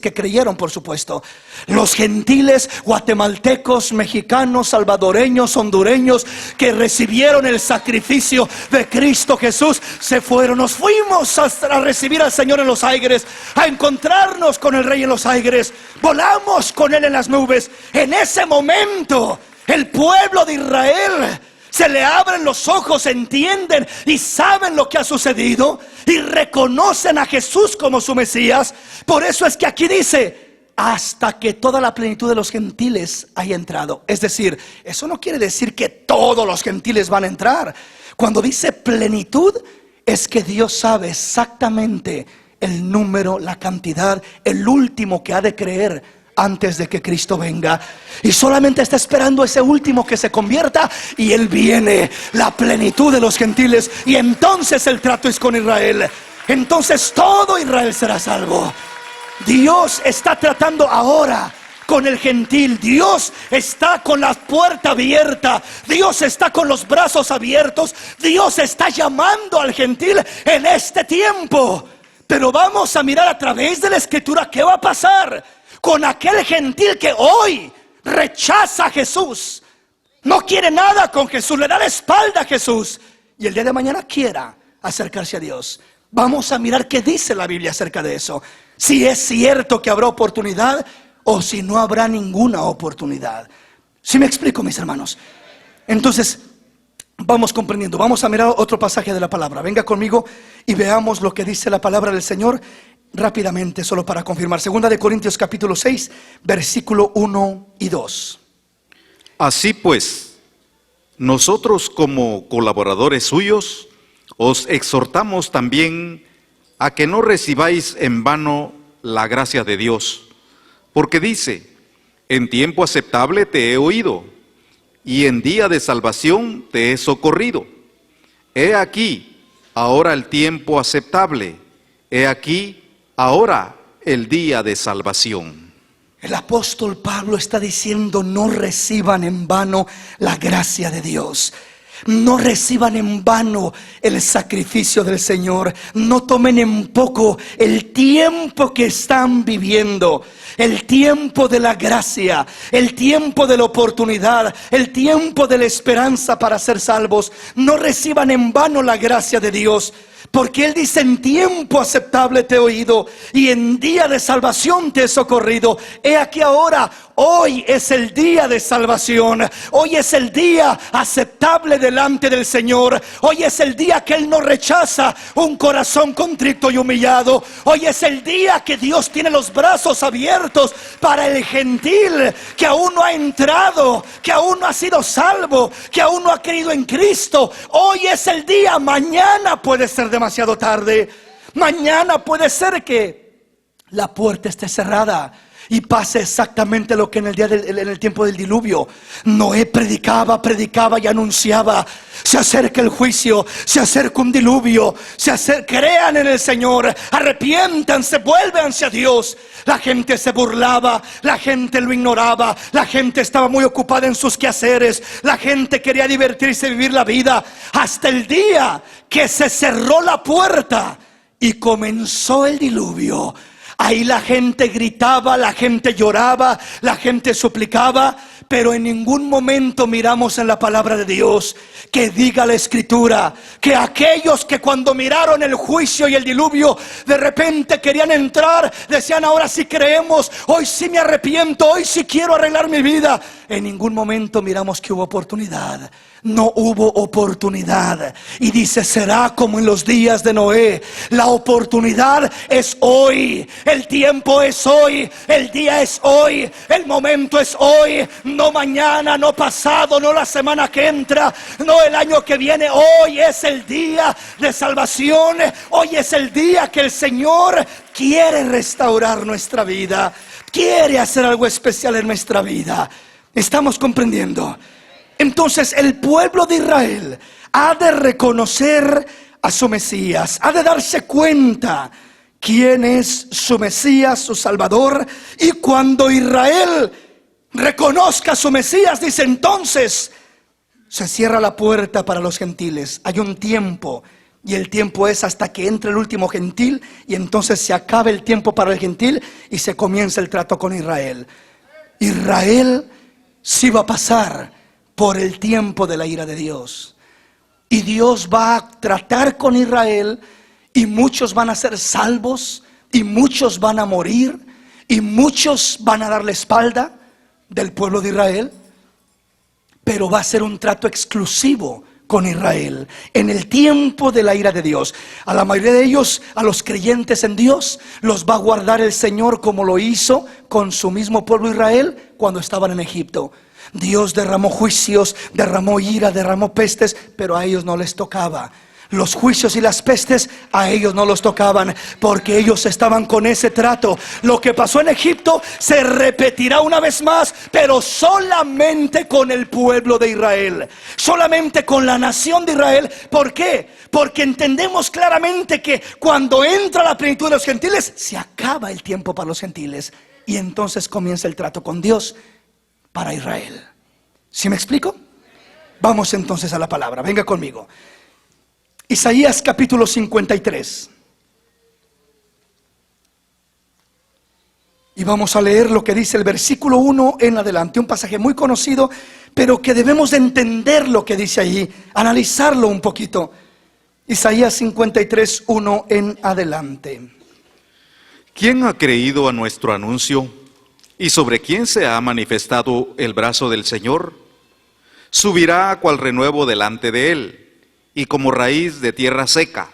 que creyeron, por supuesto, los gentiles guatemaltecos, mexicanos, salvadoreños, hondureños, que recibieron el sacrificio de Cristo Jesús, se fueron. Nos fuimos a recibir al Señor en los aires, a encontrarnos con el Rey en los aires, volamos con Él en las nubes. En ese momento, el pueblo de Israel se le abren los ojos, entienden y saben lo que ha sucedido y reconocen a Jesús como su Mesías. Por eso es que aquí dice: hasta que toda la plenitud de los gentiles haya entrado. Es decir, eso no quiere decir que todos los gentiles van a entrar. Cuando dice plenitud, es que Dios sabe exactamente el número, la cantidad, el último que ha de creer antes de que Cristo venga, y solamente está esperando ese último que se convierta, y Él viene, la plenitud de los gentiles, y entonces el trato es con Israel. Entonces todo Israel será salvo. Dios está tratando ahora con el gentil. Dios está con la puerta abierta. Dios está con los brazos abiertos. Dios está llamando al gentil en este tiempo. Pero vamos a mirar a través de la Escritura qué va a pasar con aquel gentil que hoy rechaza a Jesús, no quiere nada con Jesús, le da la espalda a Jesús, y el día de mañana quiera acercarse a Dios. Vamos a mirar qué dice la Biblia acerca de eso, si es cierto que habrá oportunidad o si no habrá ninguna oportunidad. ¿Sí me explico, mis hermanos? Entonces vamos comprendiendo. Vamos a mirar otro pasaje de la palabra. Venga conmigo y veamos lo que dice la palabra del Señor rápidamente, solo para confirmar. Segunda de Corintios capítulo 6, versículo 1 y 2. Así pues, nosotros como colaboradores suyos, os exhortamos también a que no recibáis en vano la gracia de Dios, porque dice: en tiempo aceptable te he oído, y en día de salvación te he socorrido. He aquí ahora el tiempo aceptable, he aquí ahora el día de salvación. El apóstol Pablo está diciendo: no reciban en vano la gracia de Dios. No reciban en vano el sacrificio del Señor. No tomen en poco el tiempo que están viviendo, el tiempo de la gracia, el tiempo de la oportunidad, el tiempo de la esperanza para ser salvos. No reciban en vano la gracia de Dios, porque Él dice: en tiempo aceptable te he oído, y en día de salvación te he socorrido. He aquí ahora, hoy es el día de salvación. Hoy es el día aceptable delante del Señor. Hoy es el día que Él no rechaza un corazón contrito y humillado. Hoy es el día que Dios tiene los brazos abiertos para el gentil que aún no ha entrado, que aún no ha sido salvo, que aún no ha creído en Cristo. Hoy es el día. Mañana puede ser demasiado tarde. Mañana puede ser que la puerta esté cerrada y pase exactamente lo que en el tiempo del diluvio. Noé predicaba y anunciaba: se acerca el juicio, se acerca un diluvio, crean en el Señor, arrepiéntanse, vuélvanse a Dios. La gente se burlaba, la gente lo ignoraba, la gente estaba muy ocupada en sus quehaceres, la gente quería divertirse y vivir la vida, hasta el día que se cerró la puerta y comenzó el diluvio. Ahí la gente gritaba, la gente lloraba, la gente suplicaba, pero en ningún momento miramos en la palabra de Dios que diga la Escritura que aquellos que cuando miraron el juicio y el diluvio de repente querían entrar, decían: ahora sí creemos, hoy sí me arrepiento, hoy sí quiero arreglar mi vida. En ningún momento miramos que hubo oportunidad. No hubo oportunidad. Y dice: será como en los días de Noé. La oportunidad es hoy, el tiempo es hoy, el día es hoy, el momento es hoy. No mañana, no pasado, no la semana que entra, no el año que viene. Hoy es el día de salvación. Hoy es el día que el Señor quiere restaurar nuestra vida, quiere hacer algo especial en nuestra vida. ¿Estamos comprendiendo? Entonces el pueblo de Israel ha de reconocer a su Mesías, ha de darse cuenta quién es su Mesías, su Salvador. Y cuando Israel reconozca a su Mesías, dice, entonces se cierra la puerta para los gentiles. Hay un tiempo Y el tiempo es hasta que entre el último gentil, y entonces se acaba el tiempo para el gentil y se comienza el trato con Israel. Israel sí va a pasar por el tiempo de la ira de Dios. Y Dios va a tratar con Israel, y muchos van a ser salvos, y muchos van a morir, y muchos van a dar la espalda del pueblo de Israel. Pero va a ser un trato exclusivo con Israel en el tiempo de la ira de Dios. A la mayoría de ellos, a los creyentes en Dios, los va a guardar el Señor como lo hizo con su mismo pueblo Israel cuando estaban en Egipto. Dios derramó juicios, derramó ira, derramó pestes, pero a ellos no les tocaba. Los juicios y las pestes a ellos no los tocaban, porque ellos estaban con ese trato. Lo que pasó en Egipto se repetirá una vez más, pero solamente con el pueblo de Israel, solamente con la nación de Israel. ¿Por qué? Porque entendemos claramente que cuando entra la plenitud de los gentiles, se acaba el tiempo para los gentiles, y entonces comienza el trato con Dios para Israel. ¿Sí me explico? Vamos entonces a la palabra, venga conmigo. Isaías capítulo 53. Y vamos a leer lo que dice el versículo 1 en adelante. Un pasaje muy conocido, pero que debemos de entender lo que dice allí, analizarlo un poquito. Isaías 53, 1 en adelante. ¿Quién ha creído a nuestro anuncio? ¿Y sobre quién se ha manifestado el brazo del Señor? Subirá cual renuevo delante de él, y como raíz de tierra seca.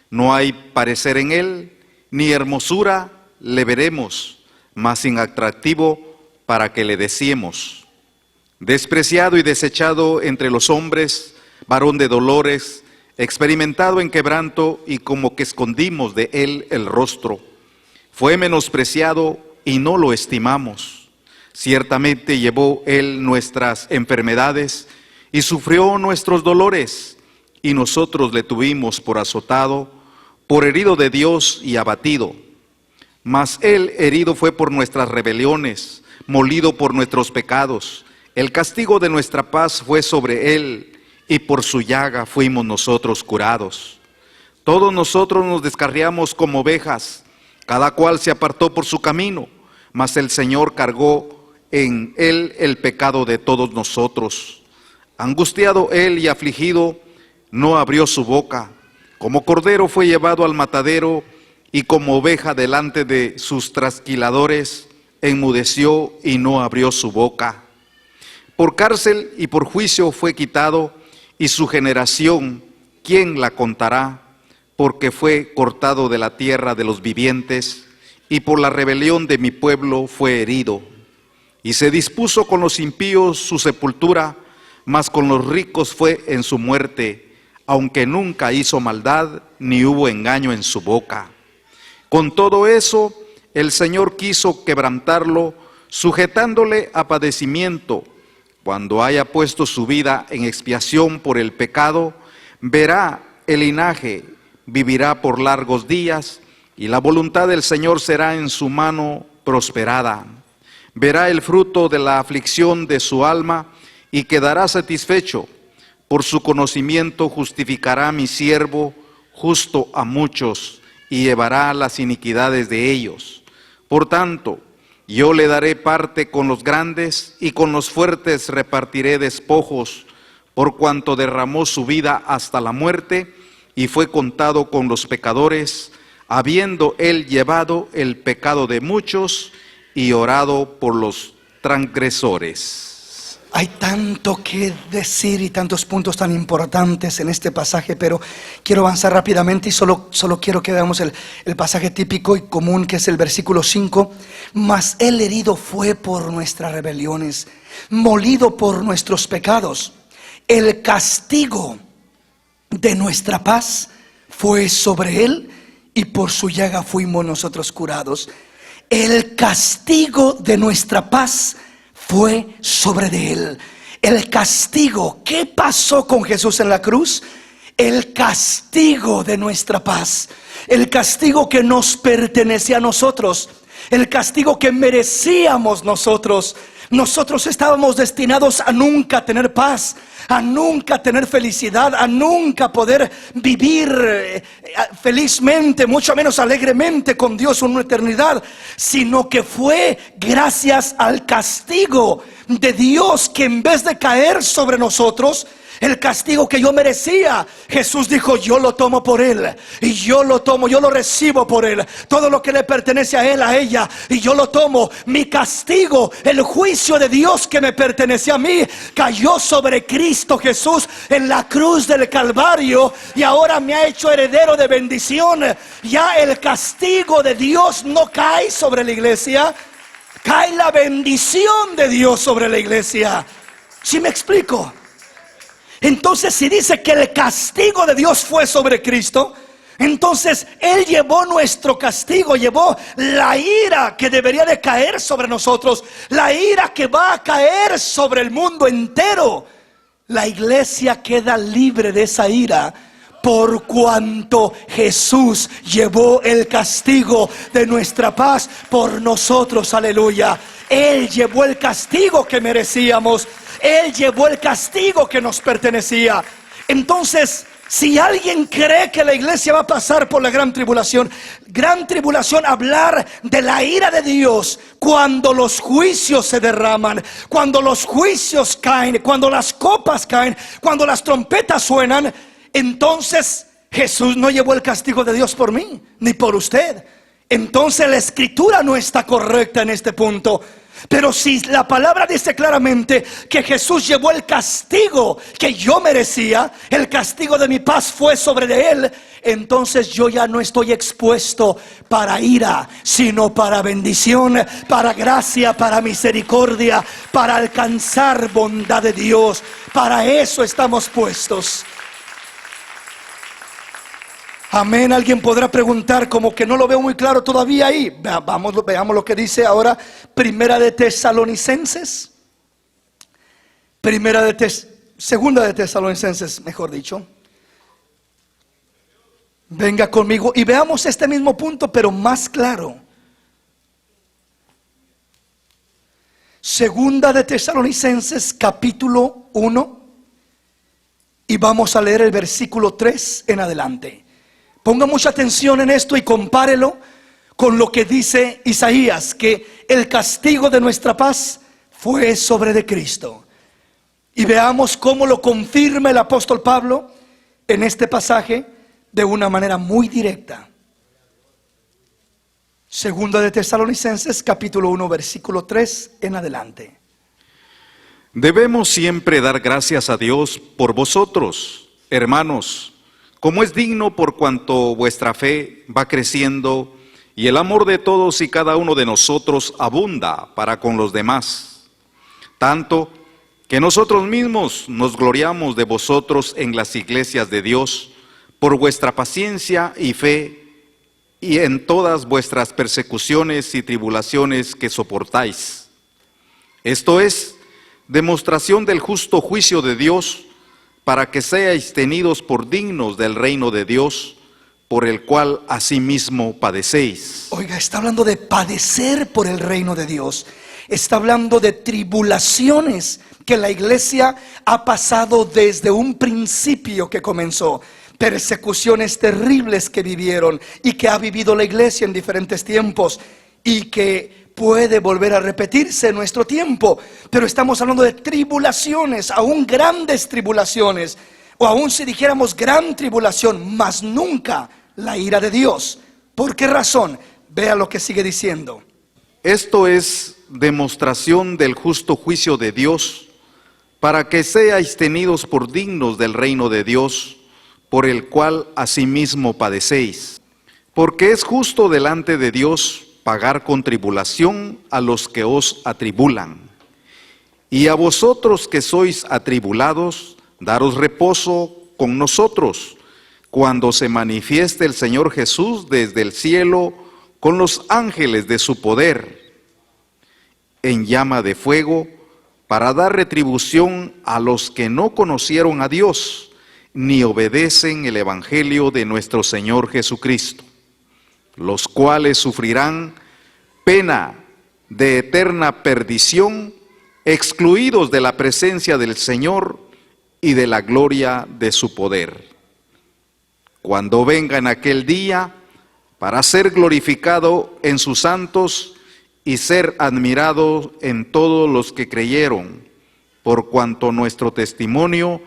No hay parecer en él, ni hermosura le veremos, mas sin atractivo para que le deseemos. Despreciado y desechado entre los hombres, varón de dolores, experimentado en quebranto, y como que escondimos de él el rostro. Fue menospreciado y no lo estimamos. Ciertamente llevó él nuestras enfermedades y sufrió nuestros dolores, y nosotros le tuvimos por azotado, por herido de Dios y abatido. Mas él herido fue por nuestras rebeliones, molido por nuestros pecados. El castigo de nuestra paz fue sobre él, y por su llaga fuimos nosotros curados. Todos nosotros nos descarriamos como ovejas, cada cual se apartó por su camino, mas el Señor cargó en él el pecado de todos nosotros. Angustiado él y afligido, no abrió su boca. Como cordero fue llevado al matadero, y como oveja delante de sus trasquiladores, enmudeció y no abrió su boca. Por cárcel y por juicio fue quitado, y su generación, ¿quién la contará? Porque fue cortado de la tierra de los vivientes, y por la rebelión de mi pueblo fue herido. Y se dispuso con los impíos su sepultura, mas con los ricos fue en su muerte, aunque nunca hizo maldad, ni hubo engaño en su boca. Con todo eso, el Señor quiso quebrantarlo, sujetándole a padecimiento. Cuando haya puesto su vida en expiación por el pecado, verá el linaje, vivirá por largos días, y la voluntad del Señor será en su mano prosperada. Verá el fruto de la aflicción de su alma, y quedará satisfecho. Por su conocimiento justificará mi siervo, justo a muchos, y llevará las iniquidades de ellos. Por tanto, yo le daré parte con los grandes, y con los fuertes repartiré despojos, por cuanto derramó su vida hasta la muerte, y fue contado con los pecadores, habiendo él llevado el pecado de muchos, y orado por los transgresores. Hay tanto que decir y tantos puntos tan importantes en este pasaje, pero quiero avanzar rápidamente y solo quiero que veamos el pasaje típico y común, que es el versículo 5. Mas él herido fue por nuestras rebeliones, molido por nuestros pecados. El castigo de nuestra paz fue sobre él, y por su llaga fuimos nosotros curados. El castigo de nuestra paz fue sobre de él. El castigo. ¿Qué pasó con Jesús en la cruz? El castigo de nuestra paz. El castigo que nos pertenecía a nosotros. El castigo que merecíamos nosotros. nosotros estábamos destinados a nunca tener paz, a nunca tener felicidad, a nunca poder vivir felizmente, mucho menos alegremente con Dios en una eternidad, sino que fue gracias al castigo de Dios que en vez de caer sobre nosotros, el castigo que yo merecía, Jesús dijo: yo lo tomo por él, y yo lo tomo, yo lo recibo por él. Todo lo que le pertenece a él, a ella, y yo lo tomo. Mi castigo, el juicio de Dios que me pertenecía a mí, cayó sobre Cristo Jesús en la cruz del Calvario, y ahora me ha hecho heredero de bendición. Ya el castigo de Dios no cae sobre la iglesia, cae la bendición de Dios sobre la iglesia. ¿Sí me explico? Entonces, si dice que el castigo de Dios fue sobre Cristo, entonces Él llevó nuestro castigo, llevó la ira que debería de caer sobre nosotros, la ira que va a caer sobre el mundo entero. La iglesia queda libre de esa ira por cuanto Jesús llevó el castigo de nuestra paz por nosotros. Aleluya. Él llevó el castigo que merecíamos. Él llevó el castigo que nos pertenecía. Entonces, si alguien cree que la iglesia va a pasar por la gran tribulación, hablar de la ira de Dios cuando los juicios se derraman, cuando los juicios caen, cuando las copas caen, cuando las trompetas suenan, entonces Jesús no llevó el castigo de Dios por mí, ni por usted. Entonces la escritura no está correcta en este punto. Pero si la palabra dice claramente que Jesús llevó el castigo que yo merecía, el castigo de mi paz fue sobre de él, entonces yo ya no estoy expuesto para ira, sino para bendición, para gracia, para misericordia, para alcanzar bondad de Dios. Para eso estamos puestos. Amén. Alguien podrá preguntar, como que no lo veo muy claro todavía ahí. Veamos lo que dice ahora Segunda de Tesalonicenses, mejor dicho. Venga conmigo y veamos este mismo punto, pero más claro. Segunda de Tesalonicenses, capítulo 1, y vamos a leer el versículo 3 en adelante. Ponga mucha atención en esto y compárelo con lo que dice Isaías, que el castigo de nuestra paz fue sobre de Cristo. Y veamos cómo lo confirma el apóstol Pablo en este pasaje de una manera muy directa. Segunda de Tesalonicenses, capítulo 1, versículo 3 en adelante. Debemos siempre dar gracias a Dios por vosotros, hermanos, como es digno, por cuanto vuestra fe va creciendo y el amor de todos y cada uno de nosotros abunda para con los demás, tanto que nosotros mismos nos gloriamos de vosotros en las iglesias de Dios por vuestra paciencia y fe y en todas vuestras persecuciones y tribulaciones que soportáis. Esto es demostración del justo juicio de Dios, para que seáis tenidos por dignos del reino de Dios, por el cual asimismo padecéis. Oiga, está hablando de padecer por el reino de Dios. Está hablando de tribulaciones que la iglesia ha pasado desde un principio que comenzó. Persecuciones terribles que vivieron y que ha vivido la iglesia en diferentes tiempos y que puede volver a repetirse en nuestro tiempo. Pero estamos hablando de tribulaciones, aún grandes tribulaciones, o aún si dijéramos gran tribulación, mas nunca la ira de Dios. ¿Por qué razón? Vea lo que sigue diciendo. Esto es demostración del justo juicio de Dios, para que seáis tenidos por dignos del reino de Dios, por el cual asimismo padecéis. Porque es justo delante de Dios pagar con tribulación a los que os atribulan. Y a vosotros que sois atribulados, daros reposo con nosotros, cuando se manifieste el Señor Jesús desde el cielo con los ángeles de su poder, en llama de fuego, para dar retribución a los que no conocieron a Dios, ni obedecen el evangelio de nuestro Señor Jesucristo, los cuales sufrirán pena de eterna perdición excluidos de la presencia del Señor y de la gloria de su poder. Cuando venga en aquel día para ser glorificado en sus santos y ser admirado en todos los que creyeron, por cuanto nuestro testimonio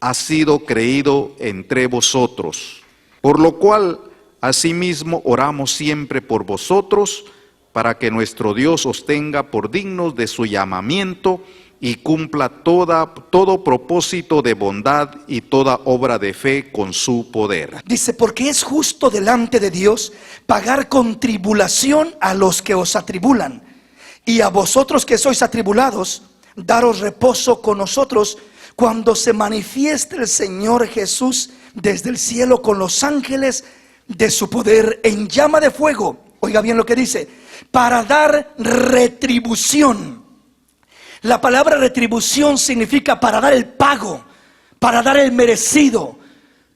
ha sido creído entre vosotros. Por lo cual, asimismo, oramos siempre por vosotros, para que nuestro Dios os tenga por dignos de su llamamiento y cumpla todo propósito de bondad y toda obra de fe con su poder. Dice, porque es justo delante de Dios pagar con tribulación a los que os atribulan, y a vosotros que sois atribulados, daros reposo con nosotros cuando se manifieste el Señor Jesús desde el cielo con los ángeles de su poder en llama de fuego. Oiga bien lo que dice, para dar retribución. La palabra retribución significa para dar el pago, para dar el merecido,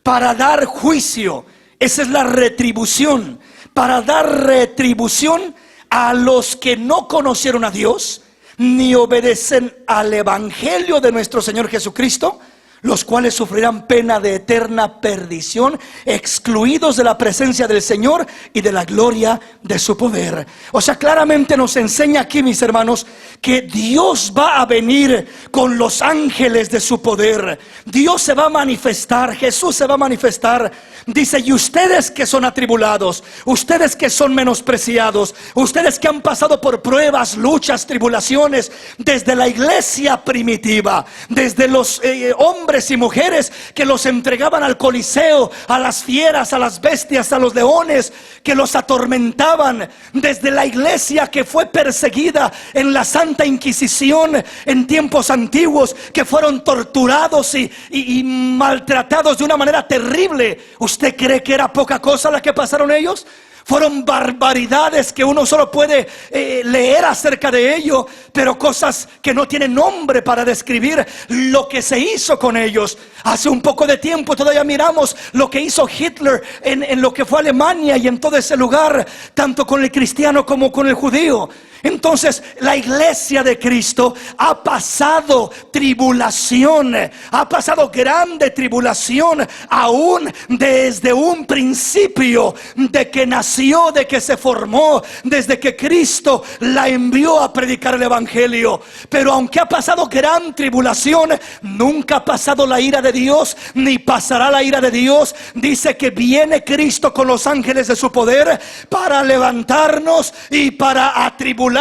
para dar juicio. Esa es la retribución, para dar retribución a los que no conocieron a Dios, ni obedecen al evangelio de nuestro Señor Jesucristo, los cuales sufrirán pena de eterna perdición, excluidos de la presencia del Señor y de la gloria de su poder. O sea, claramente nos enseña aquí, mis hermanos, que Dios va a venir con los ángeles de su poder. Dios se va a manifestar, Jesús se va a manifestar. Dice, y ustedes que son atribulados, ustedes que son menospreciados, ustedes que han pasado por pruebas, luchas, tribulaciones, desde la iglesia primitiva, desde los hombres y mujeres que los entregaban al coliseo, a las fieras, a las bestias, a los leones, que los atormentaban, desde la iglesia que fue perseguida en la Santa Inquisición en tiempos antiguos, que fueron torturados y maltratados de una manera terrible. ¿Usted cree que era poca cosa la que pasaron ellos? Fueron barbaridades que uno solo puede leer acerca de ello, pero cosas que no tienen nombre para describir lo que se hizo con ellos. Hace un poco de tiempo todavía miramos lo que hizo Hitler en lo que fue Alemania y en todo ese lugar, tanto con el cristiano como con el judío. Entonces la iglesia de Cristo ha pasado tribulación, ha pasado grande tribulación, aún desde un principio de que nació, de que se formó, desde que Cristo la envió a predicar el evangelio. Pero aunque ha pasado gran tribulación, nunca ha pasado la ira de Dios, ni pasará la ira de Dios. Dice que viene Cristo con los ángeles de su poder para levantarnos y para atribular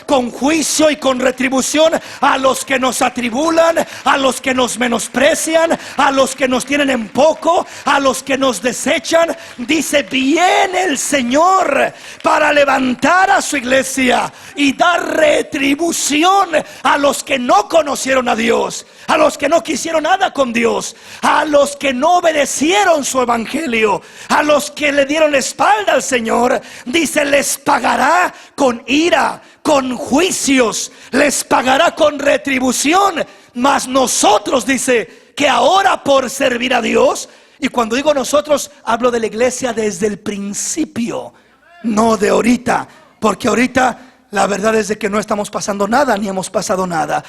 con juicio y con retribución a los que nos atribulan, a los que nos menosprecian, a los que nos tienen en poco, a los que nos desechan. Dice, viene el Señor para levantar a su iglesia y dar retribución a los que no conocieron a Dios, a los que no quisieron nada con Dios, a los que no obedecieron su evangelio, a los que le dieron la espalda al Señor. Dice, les pagará con ira, con juicios, les pagará con retribución. Mas nosotros, dice, que ahora por servir a Dios, y cuando digo nosotros, hablo de la iglesia desde el principio, no de ahorita, porque ahorita la verdad es de que no estamos pasando nada, ni hemos pasado nada.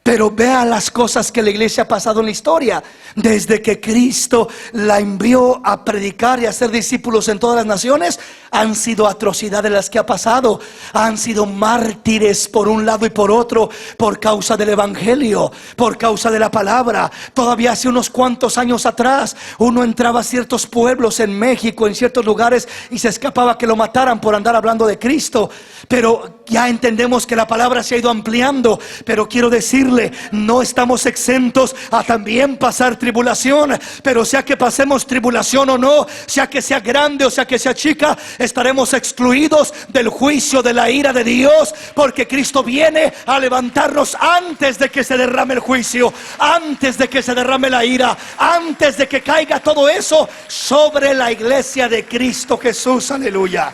Pero vea las cosas que la iglesia ha pasado en la historia. Desde que Cristo la envió a predicar y a ser discípulos en todas las naciones, han sido atrocidades las que ha pasado. Han sido mártires por un lado y por otro, por causa del evangelio, por causa de la palabra. Todavía hace unos cuantos años atrás, uno entraba a ciertos pueblos en México, en ciertos lugares, y se escapaba que lo mataran por andar hablando de Cristo. Pero ya entendemos que la palabra se ha ido ampliando. Pero quiero decirle, no estamos exentos a también pasar tribulación. Pero sea que pasemos tribulación o no, sea que sea grande o sea que sea chica, estaremos excluidos del juicio, de la ira de Dios, porque Cristo viene a levantarnos antes de que se derrame el juicio, antes de que se derrame la ira, antes de que caiga todo eso sobre la iglesia de Cristo Jesús. Aleluya.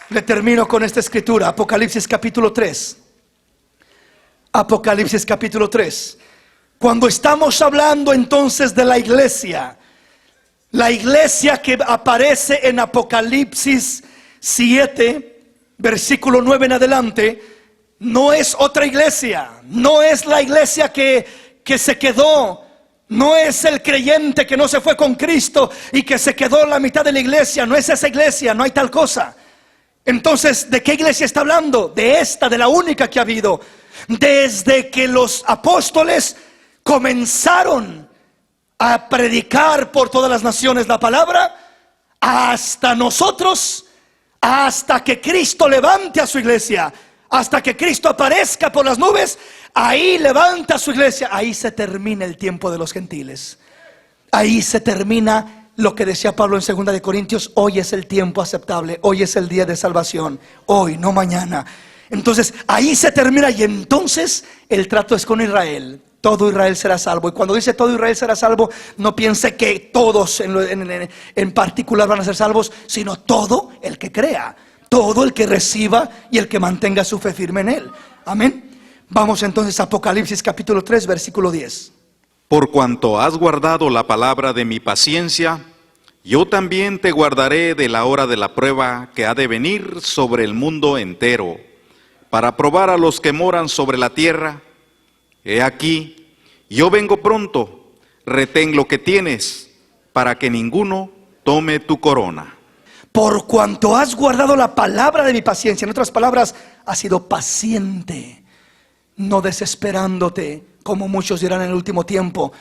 Le termino con esta escritura, Apocalipsis capítulo 3. Apocalipsis capítulo 3. Cuando estamos hablando entonces de la iglesia que aparece en Apocalipsis 7, versículo 9 en adelante, no es otra iglesia, no es la iglesia que se quedó, no es el creyente que no se fue con Cristo y que se quedó en la mitad de la iglesia, no es esa iglesia, no hay tal cosa. Entonces, ¿de qué iglesia está hablando? De esta, de la única que ha habido. Desde que los apóstoles comenzaron a predicar por todas las naciones la palabra, hasta nosotros, hasta que Cristo levante a su iglesia, hasta que Cristo aparezca por las nubes, ahí levanta su iglesia, ahí se termina el tiempo de los gentiles. Ahí se termina lo que decía Pablo en 2 de Corintios: hoy es el tiempo aceptable, hoy es el día de salvación, hoy, no mañana. Entonces ahí se termina, y entonces el trato es con Israel. Todo Israel será salvo. Y cuando dice todo Israel será salvo, no piense que todos en particular van a ser salvos, sino todo el que crea, todo el que reciba y el que mantenga su fe firme en él. Amén. Vamos entonces a Apocalipsis capítulo 3 versículo 10. Por cuanto has guardado la palabra de mi paciencia, yo también te guardaré de la hora de la prueba que ha de venir sobre el mundo entero, para probar a los que moran sobre la tierra. He aquí, yo vengo pronto, retén lo que tienes, para que ninguno tome tu corona. Por cuanto has guardado la palabra de mi paciencia, en otras palabras, has sido paciente, no desesperándote, como muchos dirán en el último tiempo.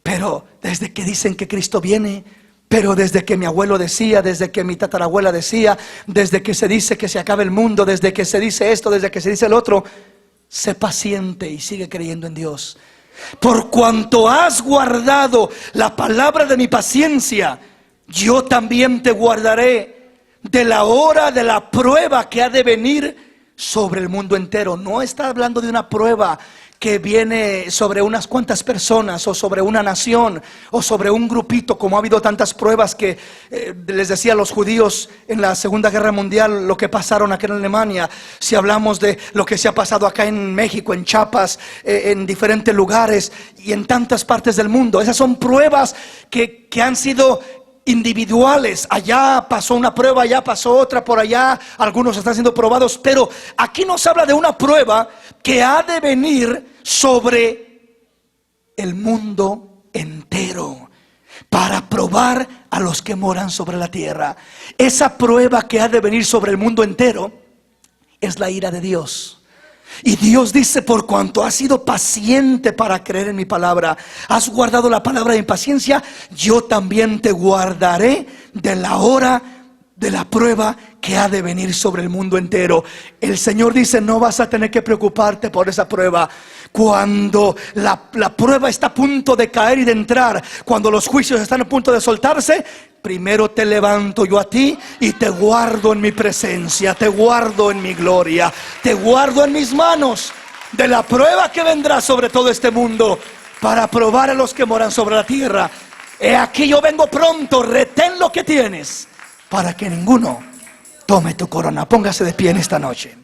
Pero desde que dicen que Cristo viene, pero desde que mi abuelo decía, desde que mi tatarabuela decía, desde que se dice que se acaba el mundo, desde que se dice esto, desde que se dice el otro, sé paciente y sigue creyendo en Dios. Por cuanto has guardado la palabra de mi paciencia, yo también te guardaré de la hora de la prueba que ha de venir sobre el mundo entero. No está hablando de una prueba que viene sobre unas cuantas personas, o sobre una nación, o sobre un grupito, como ha habido tantas pruebas que les decía a los judíos en la Segunda Guerra Mundial, lo que pasaron acá en Alemania. Si hablamos de lo que se ha pasado acá en México, en Chiapas, en diferentes lugares y en tantas partes del mundo, esas son pruebas que han sido individuales. Allá pasó una prueba, allá pasó otra, por allá algunos están siendo probados, pero aquí nos habla de una prueba que ha de venir sobre el mundo entero, para probar a los que moran sobre la tierra. Esa prueba que ha de venir sobre el mundo entero es la ira de Dios. Y Dios dice: por cuanto has sido paciente para creer en mi palabra, has guardado la palabra de mi paciencia, yo también te guardaré de la hora de la prueba que ha de venir sobre el mundo entero. El Señor dice: no vas a tener que preocuparte por esa prueba. Cuando la prueba está a punto de caer y de entrar, cuando los juicios están a punto de soltarse, primero te levanto yo a ti y te guardo en mi presencia, te guardo en mi gloria, te guardo en mis manos de la prueba que vendrá sobre todo este mundo, para probar a los que moran sobre la tierra. He aquí, yo vengo pronto, retén lo que tienes, para que ninguno tome tu corona. Póngase de pie en esta noche.